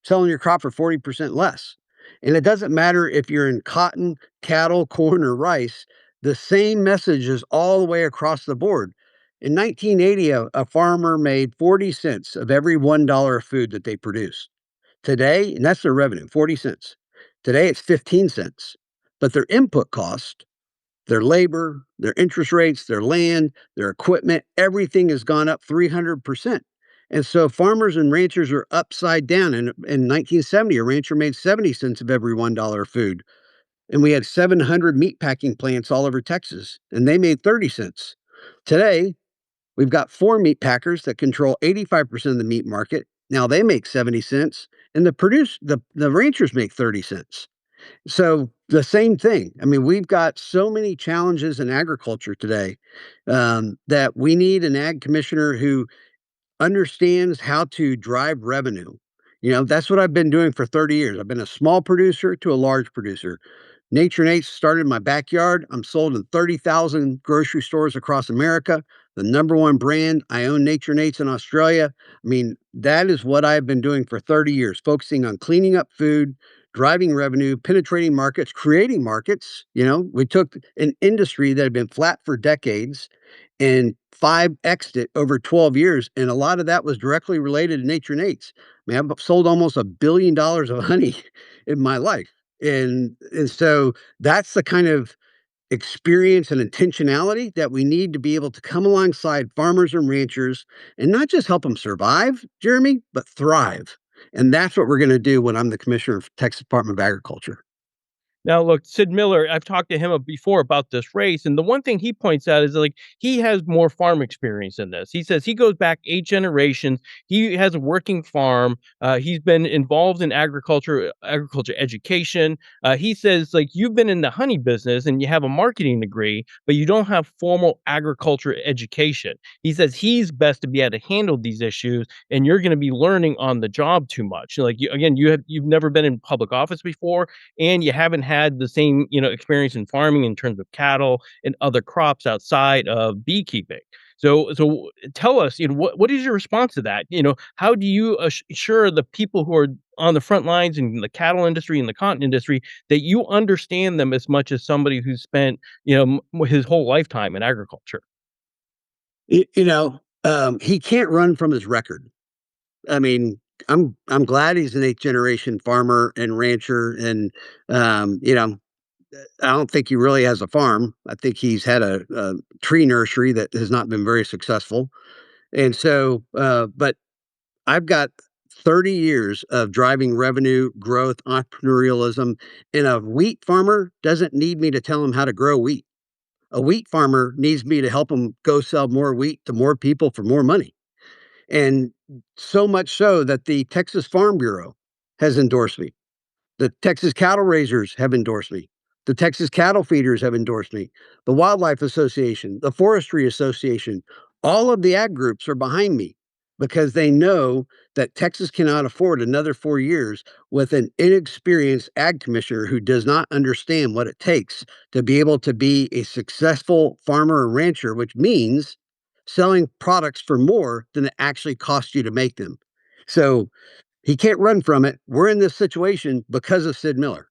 Selling your crop for 40% less. And it doesn't matter if you're in cotton, cattle, corn, or rice, the same message is all the way across the board. In 1980, a farmer made 40 cents of every $1 of food that they produced. Today, and that's their revenue, 40 cents. Today, it's 15 cents. But their input cost, their labor, their interest rates, their land, their equipment, everything has gone up 300%. And so farmers and ranchers are upside down. And in 1970, a rancher made 70 cents of every $1 of food. And we had 700 meat packing plants all over Texas, and they made 30 cents. Today, we've got 4 meat packers that control 85% of the meat market. Now they make 70 cents, and the ranchers make 30 cents. So the same thing. I mean, we've got so many challenges in agriculture today that we need an ag commissioner who understands how to drive revenue. That's what I've been doing for 30 years. I've been a small producer to a large producer. Nature Nates started in my backyard. I'm sold in 30,000 grocery stores across America. The number one brand. I own Nature Nates in Australia. I mean, that is what I've been doing for 30 years, focusing on cleaning up food, driving revenue, penetrating markets, creating markets. We took an industry that had been flat for decades and 5x'd it over 12 years. And a lot of that was directly related to Nature Nates. I mean, I've sold almost $1 billion of honey in my life. And so that's the kind of experience and intentionality that we need to be able to come alongside farmers and ranchers and not just help them survive, Jeremy, but thrive. And that's what we're going to do when I'm the commissioner of Texas Department of Agriculture. Now, look, Sid Miller, I've talked to him before about this race, and the one thing he points out is like he has more farm experience in this. He says he goes back 8 generations. He has a working farm. He's been involved in agriculture education. He says like you've been in the honey business and you have a marketing degree, but you don't have formal agriculture education. He says he's best to be able to handle these issues, and you're going to be learning on the job too much. Like again, you've never been in public office before and you haven't had the same, experience in farming in terms of cattle and other crops outside of beekeeping. So tell us, what is your response to that? How do you assure the people who are on the front lines in the cattle industry and the cotton industry that you understand them as much as somebody who's spent, his whole lifetime in agriculture? He can't run from his record. I mean, I'm glad he's an 8th generation farmer and rancher, and I don't think he really has a farm. I think he's had a tree nursery that has not been very successful, and so, but I've got 30 years of driving revenue, growth, entrepreneurialism, and a wheat farmer doesn't need me to tell him how to grow wheat. A wheat farmer needs me to help him go sell more wheat to more people for more money. And so much so that the Texas Farm Bureau has endorsed me. The Texas cattle raisers have endorsed me. The Texas cattle feeders have endorsed me. The Wildlife Association, the Forestry Association, all of the ag groups are behind me because they know that Texas cannot afford another 4 years with an inexperienced ag commissioner who does not understand what it takes to be able to be a successful farmer or rancher, which means selling products for more than it actually costs you to make them. So he can't run from it. We're in this situation because of Sid Miller.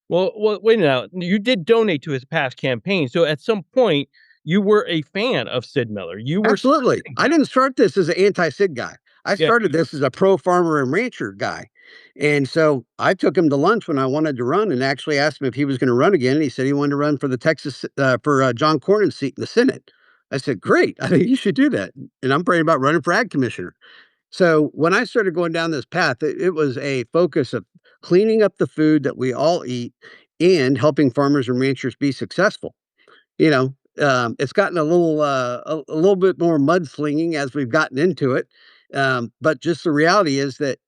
Well, wait now. You did donate to his past campaign, so at some point you were a fan of Sid Miller. You were Absolutely. supporting I him. didn't start this as an anti-Sid guy. I Yeah. started this as a pro farmer and rancher guy. And so I took him to lunch when I wanted to run and actually asked him if he was going to run again. And he said he wanted to run for the John Cornyn's seat in the Senate. I said, great. I think you should do that. And I'm praying about running for ag commissioner. So when I started going down this path, it was a focus of cleaning up the food that we all eat and helping farmers and ranchers be successful. It's gotten a little bit more mudslinging as we've gotten into it. But just the reality is that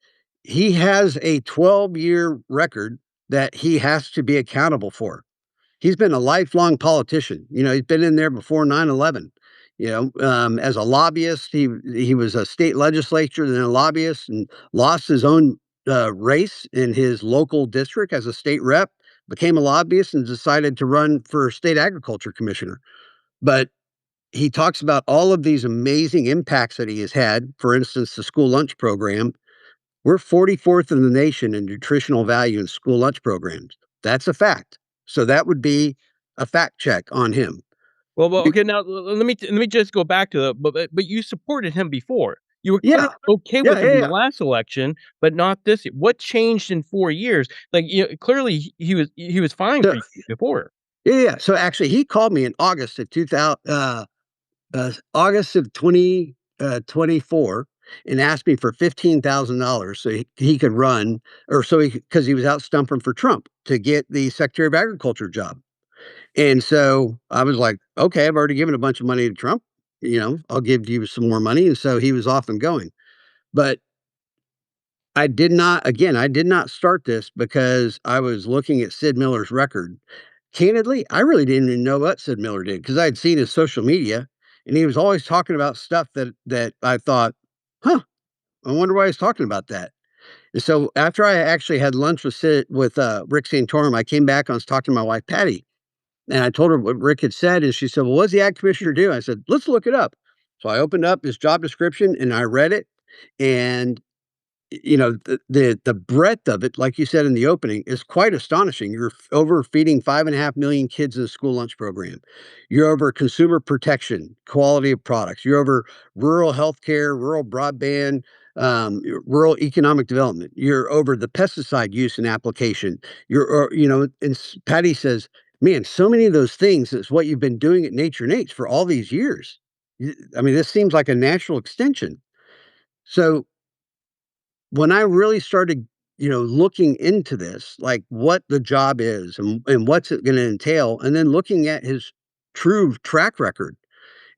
he has a 12-year record that he has to be accountable for. He's been a lifelong politician. He's been in there before 9/11. As a lobbyist, he was a state legislature, then a lobbyist, and lost his own race in his local district as a state rep. Became a lobbyist and decided to run for state agriculture commissioner. But he talks about all of these amazing impacts that he has had. For instance, the school lunch program. We're 44th in the nation in nutritional value in school lunch programs. That's a fact. So that would be a fact check on him. Well, We- okay. Now let me just go back to the but you supported him before. You were kind of yeah, okay yeah, with him yeah, in the yeah. last election, but not this. What changed in 4 years? Like clearly he was fine So, for you before. yeah, yeah. So actually, he called me in August of 2000, August of 2024, and asked me for $15,000 so he could run, or so because he was out stumping for Trump to get the Secretary of Agriculture job. And so I was like, okay, I've already given a bunch of money to Trump. I'll give you some more money. And so he was off and going. But I did not start this because I was looking at Sid Miller's record. Candidly, I really didn't even know what Sid Miller did because I had seen his social media and he was always talking about stuff that I thought, huh, I wonder why he's talking about that. And so after I actually had lunch with Rick Santorum, I came back and I was talking to my wife Patty. And I told her what Rick had said, and she said, "Well, what does the ag commissioner do?" I said, "Let's look it up." So I opened up his job description and I read it, and the breadth of it, like you said in the opening, is quite astonishing. You're overfeeding 5.5 million kids in a school lunch program. You're over consumer protection, quality of products. You're over rural healthcare, rural broadband, rural economic development. You're over the pesticide use and application. Patty says, "Man, so many of those things is what you've been doing at Nature Nates for all these years. I mean, this seems like a natural extension." So when I really started looking into this, like what the job is and what's it going to entail, and then looking at his true track record.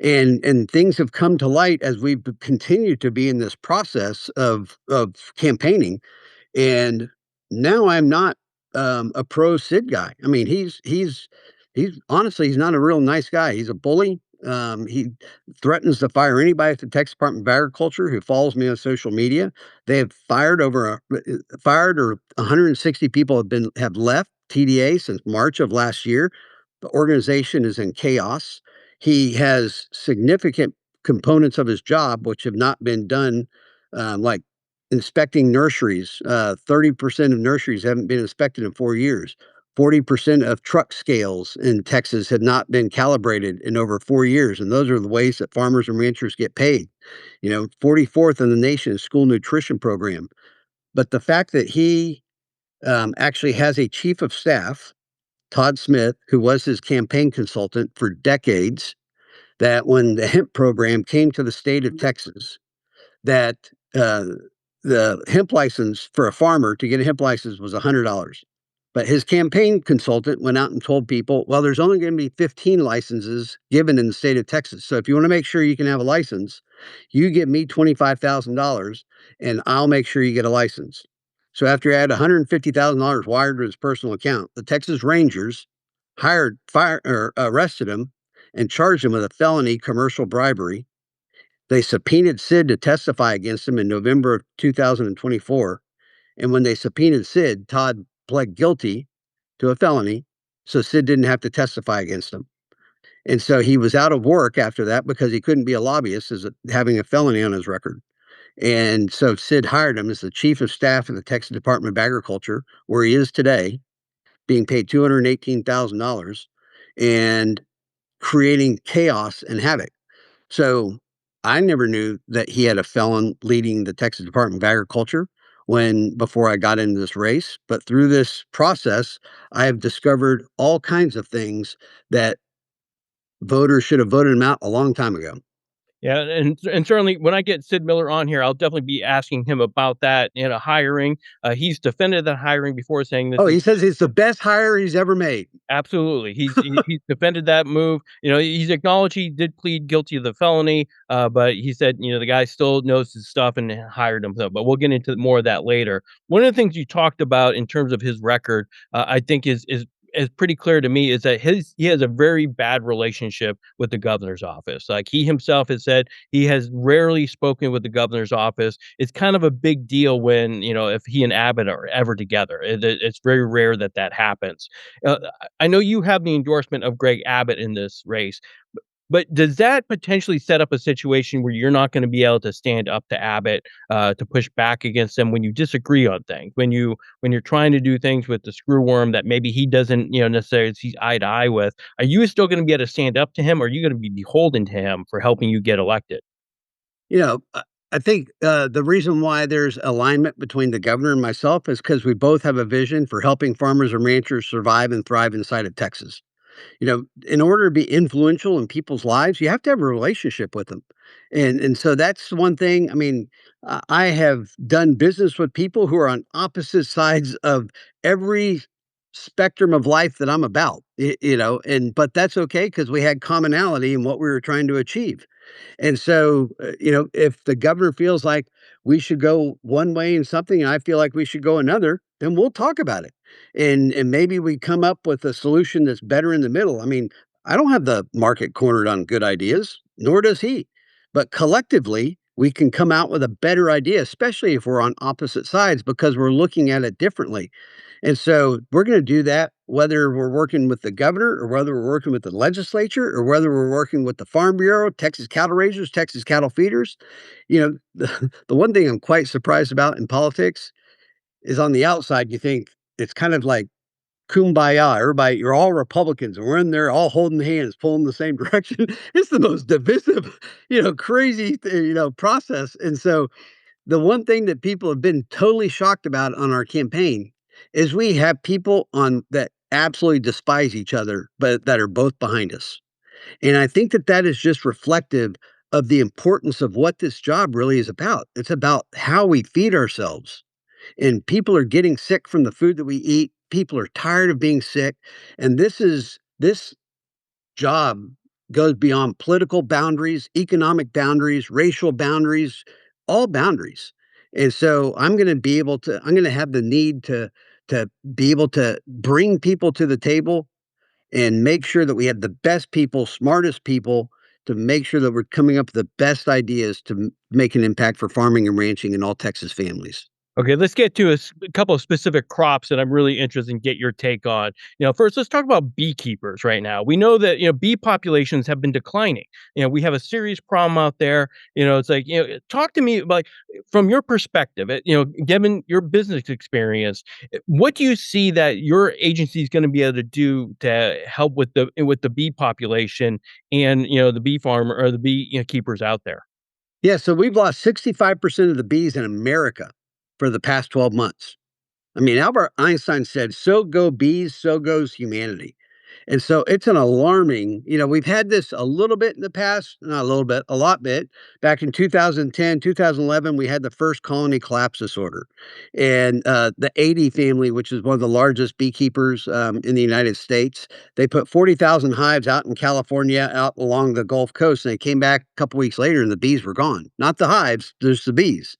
And things have come to light as we've continued to be in this process of campaigning. And now I'm not a pro Sid guy. I mean, he's honestly, he's not a real nice guy. He's a bully. He threatens to fire anybody at the Texas Department of Agriculture who follows me on social media. They have fired, or 160 people have left TDA since March of last year. The organization is in chaos. He has significant components of his job which have not been done, like inspecting nurseries. 30% of nurseries haven't been inspected in 4 years. 40% of truck scales in Texas had not been calibrated in over 4 years. And those are the ways that farmers and ranchers get paid. 44th in the nation school nutrition program. But the fact that he actually has a chief of staff, Todd Smith, who was his campaign consultant for decades, that when the hemp program came to the state of Texas, that uh, the hemp license for a farmer to get a hemp license was $100. But his campaign consultant went out and told people, well, there's only going to be 15 licenses given in the state of Texas. So if you want to make sure you can have a license, you give me $25,000 and I'll make sure you get a license. So after he had $150,000 wired to his personal account, the Texas Rangers arrested him and charged him with a felony commercial bribery. They subpoenaed Sid to testify against him in November of 2024. And when they subpoenaed Sid, Todd pled guilty to a felony. So Sid didn't have to testify against him. And so he was out of work after that because he couldn't be a lobbyist as having a felony on his record. And so Sid hired him as the chief of staff of the Texas Department of Agriculture, where he is today, being paid $218,000 and creating chaos and havoc. So I never knew that he had a felon leading the Texas Department of Agriculture before I got into this race. But through this process, I have discovered all kinds of things that voters should have voted him out a long time ago. Yeah, and certainly when I get Sid Miller on here, I'll definitely be asking him about that, hiring. He's defended that hiring before, saying this Oh, is he says it's the best hire he's ever made. absolutely. He's defended that move. He's acknowledged he did plead guilty of the felony, but he said, the guy still knows his stuff and hired him. So, but we'll get into more of that later. One of the things you talked about in terms of his record, I think is pretty clear to me is that he has a very bad relationship with the governor's office. Like he himself has said, he has rarely spoken with the governor's office. It's kind of a big deal when if he and Abbott are ever together. It's very rare that that happens. Uh, I know you have the endorsement of Greg Abbott in this race, but does that potentially set up a situation where you're not gonna be able to stand up to Abbott, to push back against him when you disagree on things? When you're trying to do things with the screwworm that maybe he doesn't, necessarily see eye to eye with, are you still gonna be able to stand up to him, or are you gonna be beholden to him for helping you get elected? You know, I think the reason why there's alignment between the governor and myself is because we both have a vision for helping farmers and ranchers survive and thrive inside of Texas. In order to be influential in people's lives, you have to have a relationship with them. And so that's one thing. I mean, I have done business with people who are on opposite sides of every spectrum of life that I'm about, but that's okay because we had commonality in what we were trying to achieve. And so, if the governor feels like we should go one way in something and I feel like we should go another, then we'll talk about it. And maybe we come up with a solution that's better in the middle. I mean, I don't have the market cornered on good ideas, nor does he. But collectively, we can come out with a better idea, especially if we're on opposite sides because we're looking at it differently. And so we're going to do that whether we're working with the governor or whether we're working with the legislature or whether we're working with the Farm Bureau, Texas cattle raisers, Texas cattle feeders. The one thing I'm quite surprised about in politics is on the outside, you think it's kind of like kumbaya. Everybody, you're all Republicans and we're in there all holding hands, pulling the same direction. It's the most divisive, crazy, process. And so the one thing that people have been totally shocked about on our campaign is we have people on that absolutely despise each other, but that are both behind us. And I think that that is just reflective of the importance of what this job really is about. It's about how we feed ourselves. And people are getting sick from the food that we eat. People are tired of being sick. And this job goes beyond political boundaries, economic boundaries, racial boundaries, all boundaries. And so I'm going to have the need to be able to bring people to the table and make sure that we have the best people, smartest people to make sure that we're coming up with the best ideas to make an impact for farming and ranching in all Texas families. Okay, let's get to a couple of specific crops that I'm really interested in get your take on. First, let's talk about beekeepers right now. We know that, bee populations have been declining. We have a serious problem out there. It's like, talk to me about, from your perspective, given your business experience, what do you see that your agency is going to be able to do to help with the bee population and, the bee farmer or the bee keepers out there? Yeah, so we've lost 65% of the bees in America for the past 12 months. I mean, Albert Einstein said, "So go bees, so goes humanity." And so it's an alarming, we've had this a little bit in the past, not a little bit, a lot bit. Back in 2010, 2011, we had the first colony collapse disorder. And the 80 family, which is one of the largest beekeepers in the United States, they put 40,000 hives out in California, out along the Gulf Coast. And they came back a couple weeks later and the bees were gone. Not the hives, there's the bees.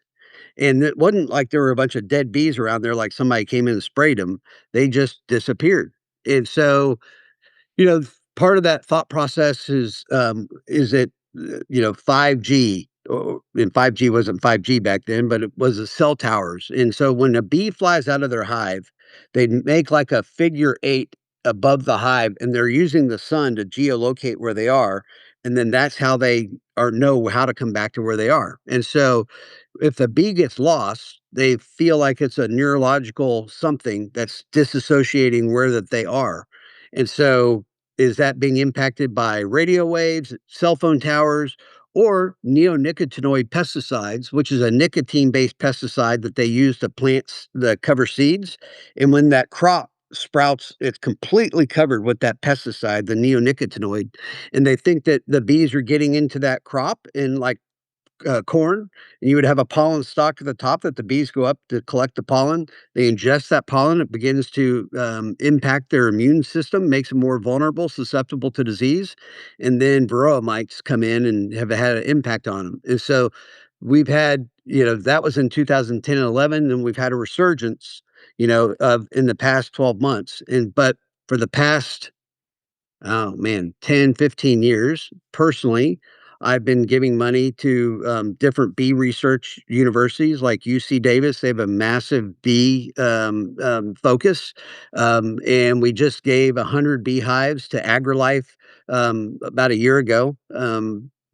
And it wasn't like there were a bunch of dead bees around there, like somebody came in and sprayed them. They just disappeared. And so, you know, part of that thought process is that 5G, and 5G wasn't 5G back then, but it was the cell towers. And so when a bee flies out of their hive, they make like a figure eight above the hive, and they're using the sun to geolocate where they are, and then that's how they are know how to come back to where they are. And so if the bee gets lost, they feel like it's a neurological something that's disassociating where that they are. And so is that being impacted by radio waves, cell phone towers, or neonicotinoid pesticides, which is a nicotine-based pesticide that they use to plants the cover seeds. And when that crop sprouts, it's completely covered with that pesticide, the neonicotinoid. And they think that the bees are getting into that crop and like corn, and you would have a pollen stalk at the top that the bees go up to collect the pollen. They ingest that pollen. It begins to impact their immune system, makes them more vulnerable, susceptible to disease. And then varroa mites come in and have had an impact on them. And so we've had, that was in 2010 and 11, and we've had a resurgence, of in the past 12 months. But for the past, oh man, 10, 15 years, personally, I've been giving money to different bee research universities like UC Davis. They have a massive bee focus. And we just gave 100 beehives to AgriLife about a year ago.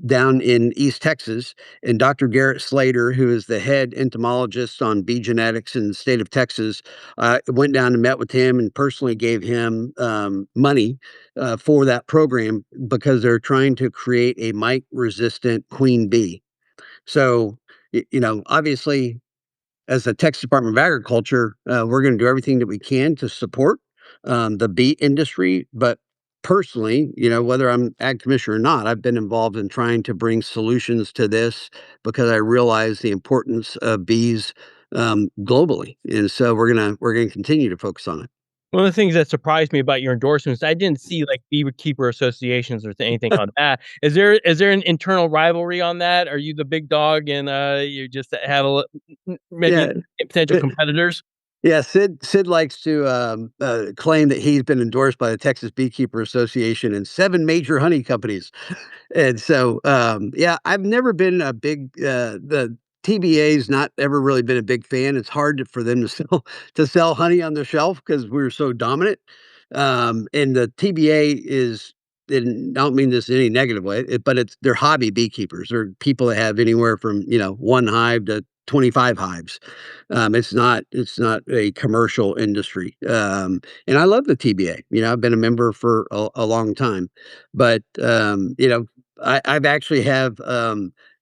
Down in East Texas, and Dr. Garrett Slater, who is the head entomologist on bee genetics in the state of Texas, went down and met with him and personally gave him money for that program because they're trying to create a mite resistant queen bee. So, obviously, as the Texas Department of Agriculture, we're going to do everything that we can to support the bee industry. But personally, whether I'm ag commissioner or not, I've been involved in trying to bring solutions to this because I realize the importance of bees globally, and so we're gonna continue to focus on it. One of the things that surprised me about your endorsements, I didn't see like beekeeper associations or anything on that. Is there an internal rivalry on that? Are you the big dog and you just have maybe Yeah. potential competitors? Yeah, Sid likes to claim that he's been endorsed by the Texas Beekeeper Association and 7 major honey companies. And so, yeah, I've never been a big the TBA's not ever really been a big fan. It's hard for them to sell honey on the shelf because we're so dominant. And the TBA is, and I don't mean this in any negative way, but they're hobby beekeepers. They're people that have anywhere from 1 hive to 25 hives. It's not a commercial industry. And I love the TBA. I've been a member for a long time, but I've actually have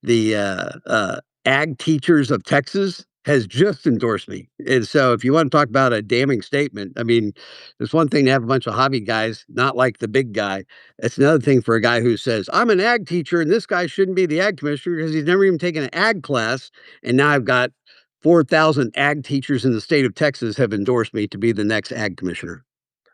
the Ag Teachers of Texas has just endorsed me. And so if you want to talk about a damning statement, I mean, it's one thing to have a bunch of hobby guys, not like the big guy. It's another thing for a guy who says, I'm an ag teacher and this guy shouldn't be the ag commissioner because he's never even taken an ag class. And now I've got 4,000 ag teachers in the state of Texas have endorsed me to be the next ag commissioner.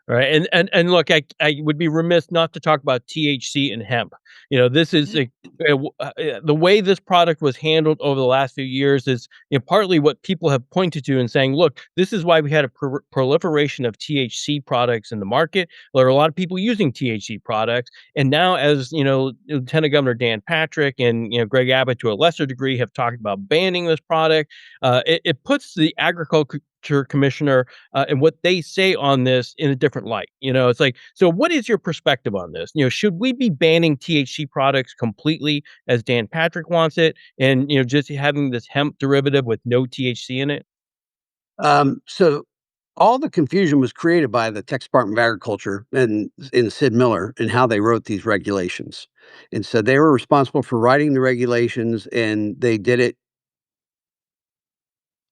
Right, and look, I would be remiss not to talk about THC and hemp. This is the way this product was handled over the last few years is partly what people have pointed to and saying, look, this is why we had a proliferation of THC products in the market. There are a lot of people using THC products, and now as Lieutenant Governor Dan Patrick and Greg Abbott to a lesser degree have talked about banning this product. It puts the agriculture commissioner and what they say on this in a different light. It's like, so what is your perspective on this? Should we be banning THC products completely as Dan Patrick wants it and, just having this hemp derivative with no THC in it? So all the confusion was created by the Texas Department of Agriculture and in Sid Miller and how they wrote these regulations. And so they were responsible for writing the regulations, and they did it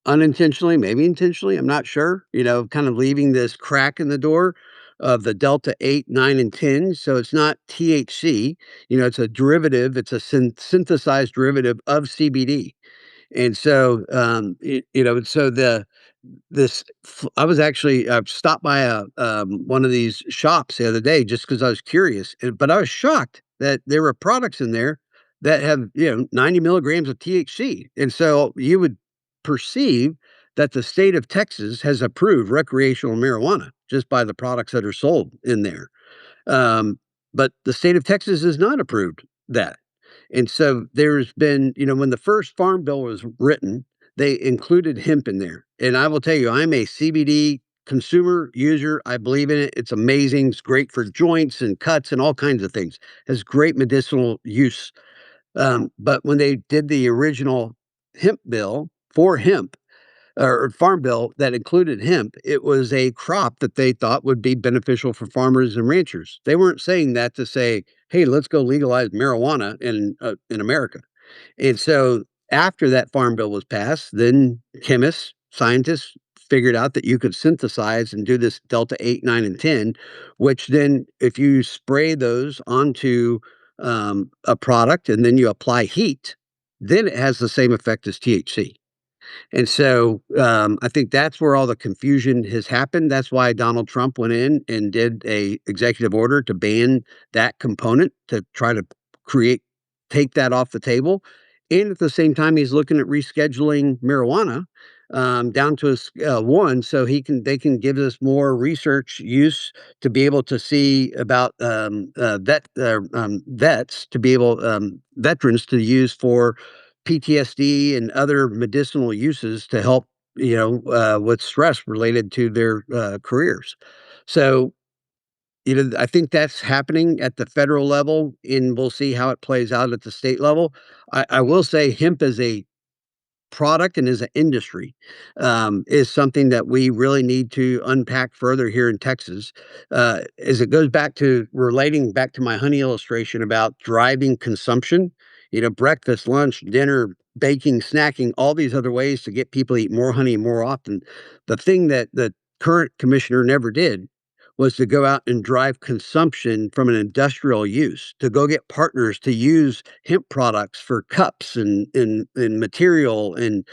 unintentionally, maybe intentionally, I'm not sure, kind of leaving this crack in the door of the Delta 8, 9, and 10. So it's not THC, it's a derivative, it's a synthesized derivative of CBD. And so, so I was actually stopped by one of these shops the other day just because I was curious, but I was shocked that there were products in there that have 90 milligrams of THC, and so you would perceive that the state of Texas has approved recreational marijuana just by the products that are sold in there. Um, but the state of Texas has not approved that. And so there's been, when the first farm bill was written, they included hemp in there. And I will tell you, I'm a CBD consumer user. I believe in it. It's amazing. It's great for joints and cuts and all kinds of things. Has great medicinal use. But when they did the original hemp bill for hemp, or farm bill that included hemp, it was a crop that they thought would be beneficial for farmers and ranchers. They weren't saying that to say, "Hey, let's go legalize marijuana in America." And so after that farm bill was passed, then chemists, scientists figured out that you could synthesize and do this delta 8, 9, and 10, which then if you spray those onto a product and then you apply heat, then it has the same effect as THC. And so, I think that's where all the confusion has happened. That's why Donald Trump went in and did a executive order to ban that component to try to create take that off the table. And at the same time, he's looking at rescheduling marijuana down to one, so they can give us more research use to be able to see about vets to be able veterans to use for PTSD and other medicinal uses to help, with stress related to their careers. So, I think that's happening at the federal level, and we'll see how it plays out at the state level. I will say hemp is a product and as an industry is something that we really need to unpack further here in Texas. As it goes back to relating back to my honey illustration about driving consumption, breakfast, lunch, dinner, baking, snacking, all these other ways to get people to eat more honey more often. The thing that the current commissioner never did was to go out and drive consumption from an industrial use, to go get partners to use hemp products for cups and material and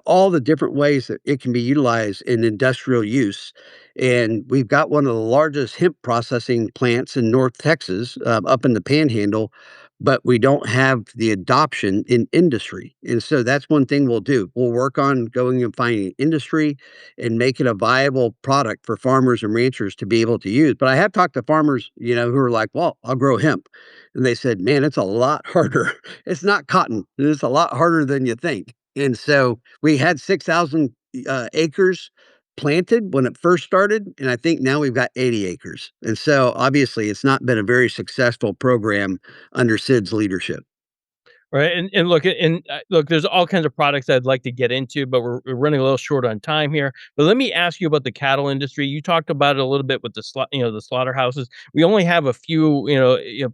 all the different ways that it can be utilized in industrial use. And we've got one of the largest hemp processing plants in North Texas, up in the Panhandle, but we don't have the adoption in industry. And so that's one thing we'll do. We'll work on going and finding industry and make it a viable product for farmers and ranchers to be able to use. But I have talked to farmers, who are like, "Well, I'll grow hemp." And they said, "Man, it's a lot harder. It's not cotton. It's a lot harder than you think." And so we had 6,000 acres planted when it first started. And I think now we've got 80 acres. And so obviously it's not been a very successful program under Sid's leadership. Right, and look, there's all kinds of products I'd like to get into, but we're running a little short on time here. But let me ask you about the cattle industry. You talked about it a little bit with the slaughterhouses. We only have a few,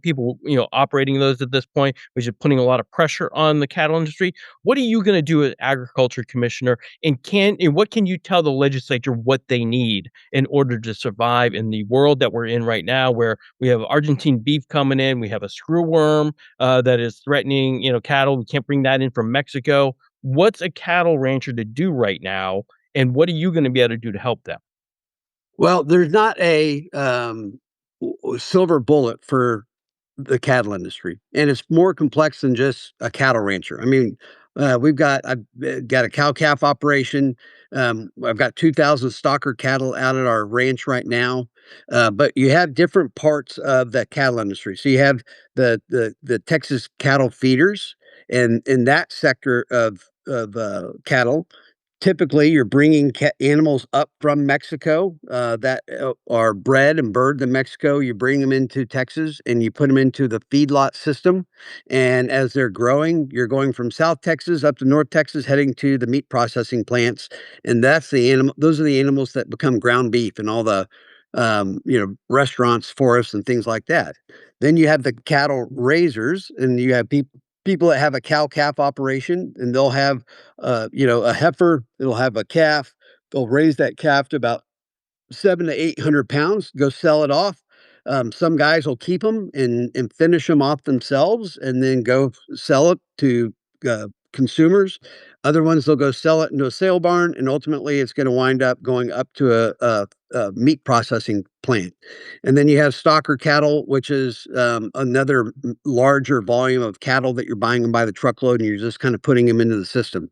people, operating those at this point, which is putting a lot of pressure on the cattle industry. What are you going to do as agriculture commissioner, and what can you tell the legislature what they need in order to survive in the world that we're in right now, where we have Argentine beef coming in, we have a screwworm that is threatening, cattle. We can't bring that in from Mexico. What's a cattle rancher to do right now, and what are you gonna be able to do to help them? Well, there's not a silver bullet for the cattle industry, and it's more complex than just a cattle rancher. I mean, I've got a cow calf operation. I've got 2,000 stocker cattle out at our ranch right now. But you have different parts of the cattle industry. So you have the Texas cattle feeders, and in that sector of cattle, typically, you're bringing animals up from Mexico that are bred and birthed in Mexico. You bring them into Texas and you put them into the feedlot system. And as they're growing, you're going from South Texas up to North Texas, heading to the meat processing plants. And that's the animal. Those are the animals that become ground beef and all the restaurants, forests, and things like that. Then you have the cattle raisers, and you have people that have a cow calf operation, and they'll have a heifer, it'll have a calf. They'll raise that calf to about 700 to 800 pounds, go sell it off. Some guys will keep them and finish them off themselves and then go sell it to consumers. Other ones, they'll go sell it into a sale barn, and ultimately it's going to wind up going up to a meat processing plant. And then you have stocker cattle, which is another larger volume of cattle that you're buying them by the truckload, and you're just kind of putting them into the system.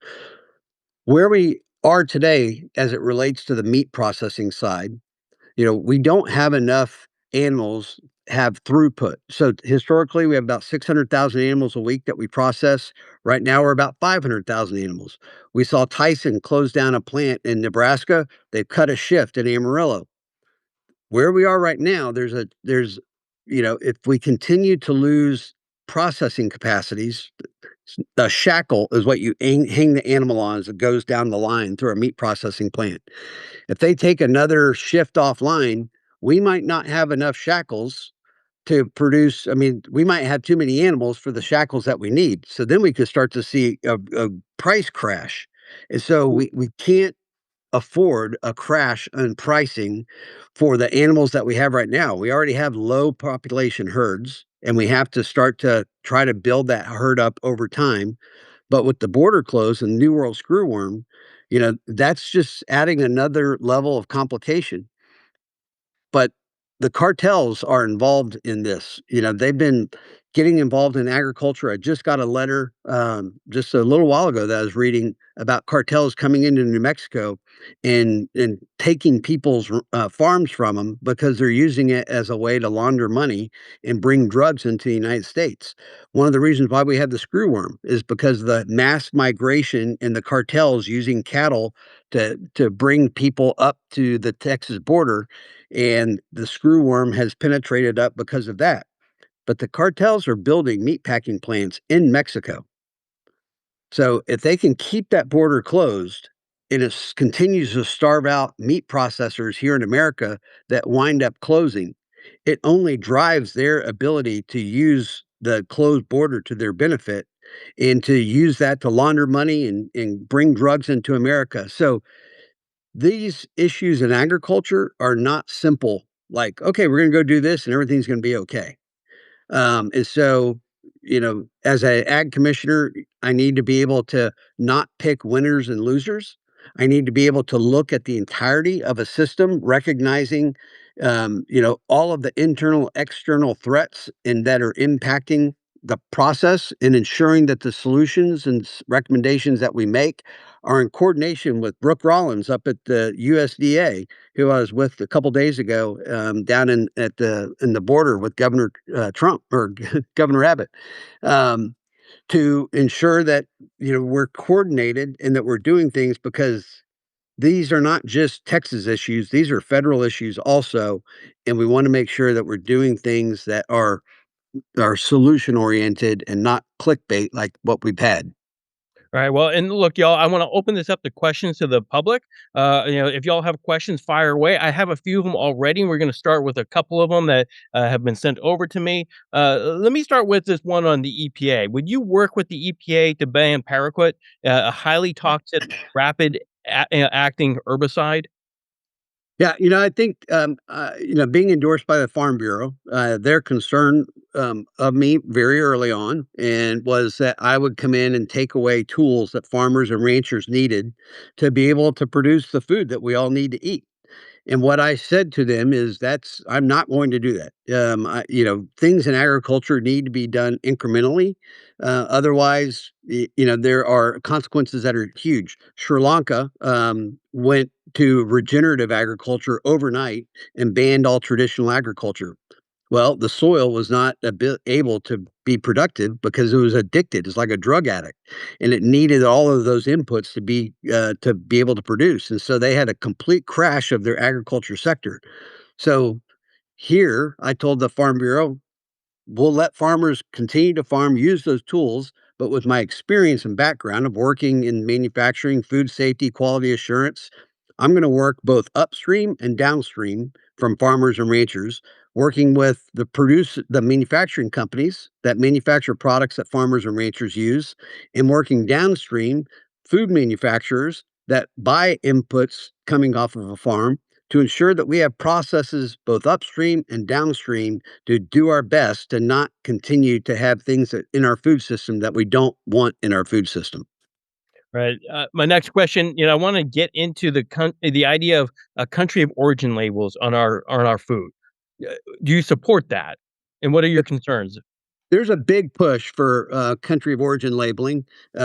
Where we are today, as it relates to the meat processing side, we don't have enough animals have throughput. So historically, we have about 600,000 animals a week that we process. Right now, we're about 500,000 animals. We saw Tyson close down a plant in Nebraska. They've cut a shift in Amarillo. Where we are right now, if we continue to lose processing capacities, the shackle is what you hang the animal on as it goes down the line through a meat processing plant. If they take another shift offline, we might not have enough shackles to produce. I mean, we might have too many animals for the shackles that we need. So then we could start to see a price crash. And so we can't afford a crash in pricing for the animals that we have right now. We already have low population herds, and we have to start to try to build that herd up over time. But with the border closed and New World screwworm, that's just adding another level of complication. But the cartels are involved in this. They've been getting involved in agriculture. I just got a letter just a little while ago that I was reading about cartels coming into New Mexico and taking people's farms from them because they're using it as a way to launder money and bring drugs into the United States. One of the reasons why we have the screwworm is because of the mass migration and the cartels using cattle to bring people up to the Texas border, and the screwworm has penetrated up because of that. But the cartels are building meatpacking plants in Mexico. So if they can keep that border closed, continues to starve out meat processors here in America that wind up closing. It only drives their ability to use the closed border to their benefit and to use that to launder money and bring drugs into America. So these issues in agriculture are not simple. Like, okay, we're going to go do this and everything's going to be okay. And so, as an ag commissioner, I need to be able to not pick winners and losers. I need to be able to look at the entirety of a system, recognizing, all of the internal, external threats and that are impacting the process and ensuring that the solutions and recommendations that we make are in coordination with Brooke Rollins up at the USDA, who I was with a couple days ago down in the border with Governor Trump or Governor Abbott, to ensure that we're coordinated and that we're doing things because these are not just Texas issues; these are federal issues also, and we want to make sure that we're doing things that are solution oriented and not clickbait like what we've had. All right. Well, and look, y'all, I want to open this up to questions to the public. If y'all have questions, fire away. I have a few of them already. We're going to start with a couple of them that have been sent over to me. Let me start with this one on the EPA. Would you work with the EPA to ban paraquat, a highly toxic, rapid acting herbicide? Yeah, I think, being endorsed by the Farm Bureau, their concern of me very early on and was that I would come in and take away tools that farmers and ranchers needed to be able to produce the food that we all need to eat. And what I said to them is I'm not going to do that. Things in agriculture need to be done incrementally. Otherwise, there are consequences that are huge. Sri Lanka went to regenerative agriculture overnight and banned all traditional agriculture. Well, the soil was not able to be productive because it was addicted. It's like a drug addict, and it needed all of those inputs to be able to produce. And so they had a complete crash of their agriculture sector. So here, I told the Farm Bureau, we'll let farmers continue to farm, use those tools. But with my experience and background of working in manufacturing, food safety, quality assurance, I'm going to work both upstream and downstream from farmers and ranchers, working with the manufacturing companies that manufacture products that farmers and ranchers use, and working downstream food manufacturers that buy inputs coming off of a farm to ensure that we have processes both upstream and downstream to do our best to not continue to have things in our food system that we don't want in our food system. Right. My next question, I want to get into the idea of a country of origin labels on our food. Do you support that? And what are your concerns? There's a big push for country of origin labeling.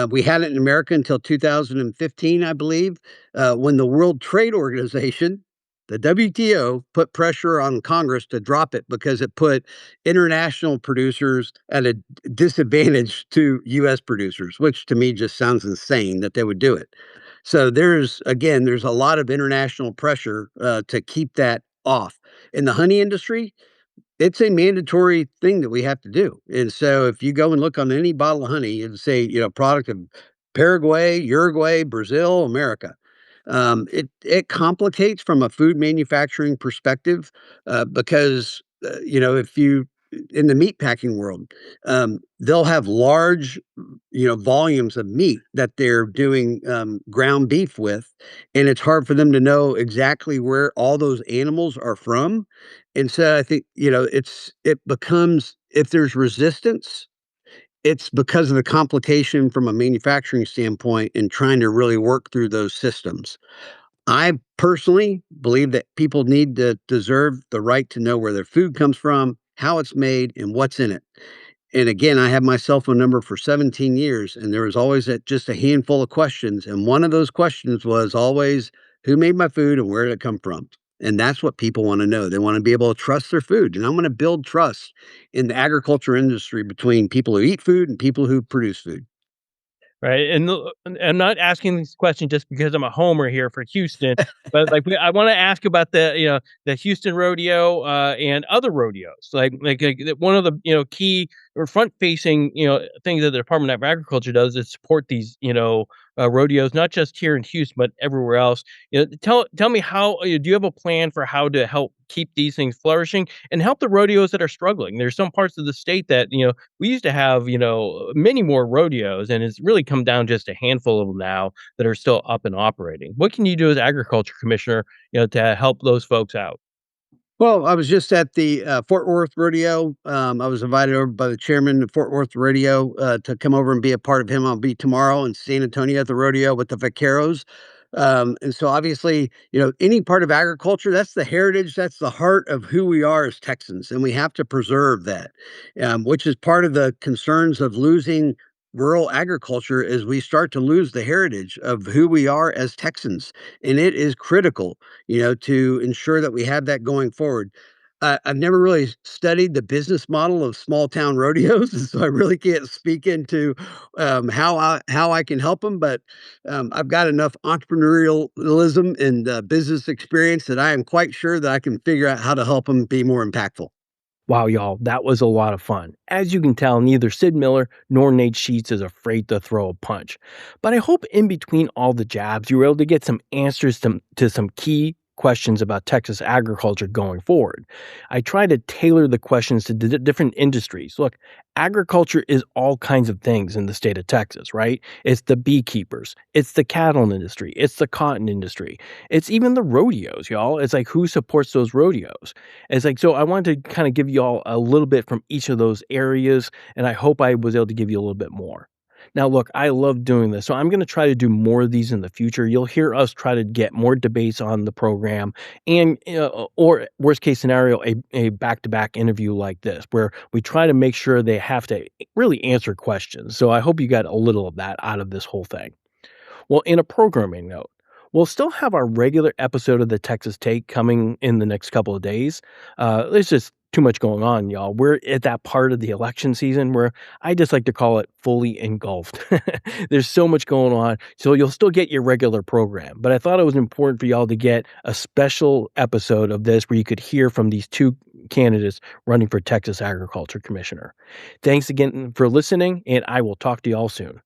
We had it in America until 2015, I believe, when the World Trade Organization, the WTO, put pressure on Congress to drop it because it put international producers at a disadvantage to U.S. producers, which to me just sounds insane that they would do it. So there's a lot of international pressure to keep that off. In the honey industry, it's a mandatory thing that we have to do, and so if you go and look on any bottle of honey and say, product of Paraguay, Uruguay, Brazil, America, it complicates from a food manufacturing perspective, because, if you in the meat packing world, they'll have large, volumes of meat that they're doing, ground beef with, and it's hard for them to know exactly where all those animals are from, and so I think, it becomes if there's resistance, it's because of the complication from a manufacturing standpoint and trying to really work through those systems. I personally believe that people need to deserve the right to know where their food comes from, how it's made, and what's in it. And again, I had my cell phone number for 17 years, and there was always just a handful of questions. And one of those questions was always, who made my food and where did it come from? And that's what people want to know. They want to be able to trust their food. And I'm going to build trust in the agriculture industry between people who eat food and people who produce food. Right, and I'm not asking this question just because I'm a homer here for Houston, but, I wanna ask about the Houston rodeo, and other rodeos. One of the, key or front-facing, things that the Department of Agriculture does is support these, rodeos, not just here in Houston, but everywhere else. Tell me how do you have a plan for how to help keep these things flourishing and help the rodeos that are struggling? There's some parts of the state that, we used to have, many more rodeos, and it's really come down just a handful of them now that are still up and operating. What can you do as agriculture commissioner, to help those folks out? Well, I was just at the Fort Worth rodeo. I was invited over by the chairman of Fort Worth rodeo to come over and be a part of him. I'll be tomorrow in San Antonio at the rodeo with the vaqueros. And so obviously, any part of agriculture, that's the heritage, that's the heart of who we are as Texans. And we have to preserve that, which is part of the concerns of losing rural agriculture is we start to lose the heritage of who we are as Texans. And it is critical, to ensure that we have that going forward. I've never really studied the business model of small town rodeos, and so I really can't speak into how I can help them. But I've got enough entrepreneurialism and business experience that I am quite sure that I can figure out how to help them be more impactful. Wow, y'all, that was a lot of fun. As you can tell, neither Sid Miller nor Nate Sheets is afraid to throw a punch. But I hope in between all the jabs, you were able to get some answers to some key questions about Texas agriculture going forward. I try to tailor the questions to different industries. Look, agriculture is all kinds of things in the state of Texas, right? It's the beekeepers, it's the cattle industry, it's the cotton industry, it's even the rodeos, y'all. It's like who supports those rodeos? It's like, so I wanted to kind of give y'all a little bit from each of those areas, and I hope I was able to give you a little bit more. Now, look, I love doing this, so I'm going to try to do more of these in the future. You'll hear us try to get more debates on the program, and or worst case scenario, a back-to-back interview like this, where we try to make sure they have to really answer questions. So I hope you got a little of that out of this whole thing. Well, in a programming note, we'll still have our regular episode of the Texas Take coming in the next couple of days. There's just too much going on, y'all. We're at that part of the election season where I just like to call it fully engulfed. There's so much going on, so you'll still get your regular program. But I thought it was important for y'all to get a special episode of this where you could hear from these two candidates running for Texas Agriculture Commissioner. Thanks again for listening, and I will talk to y'all soon.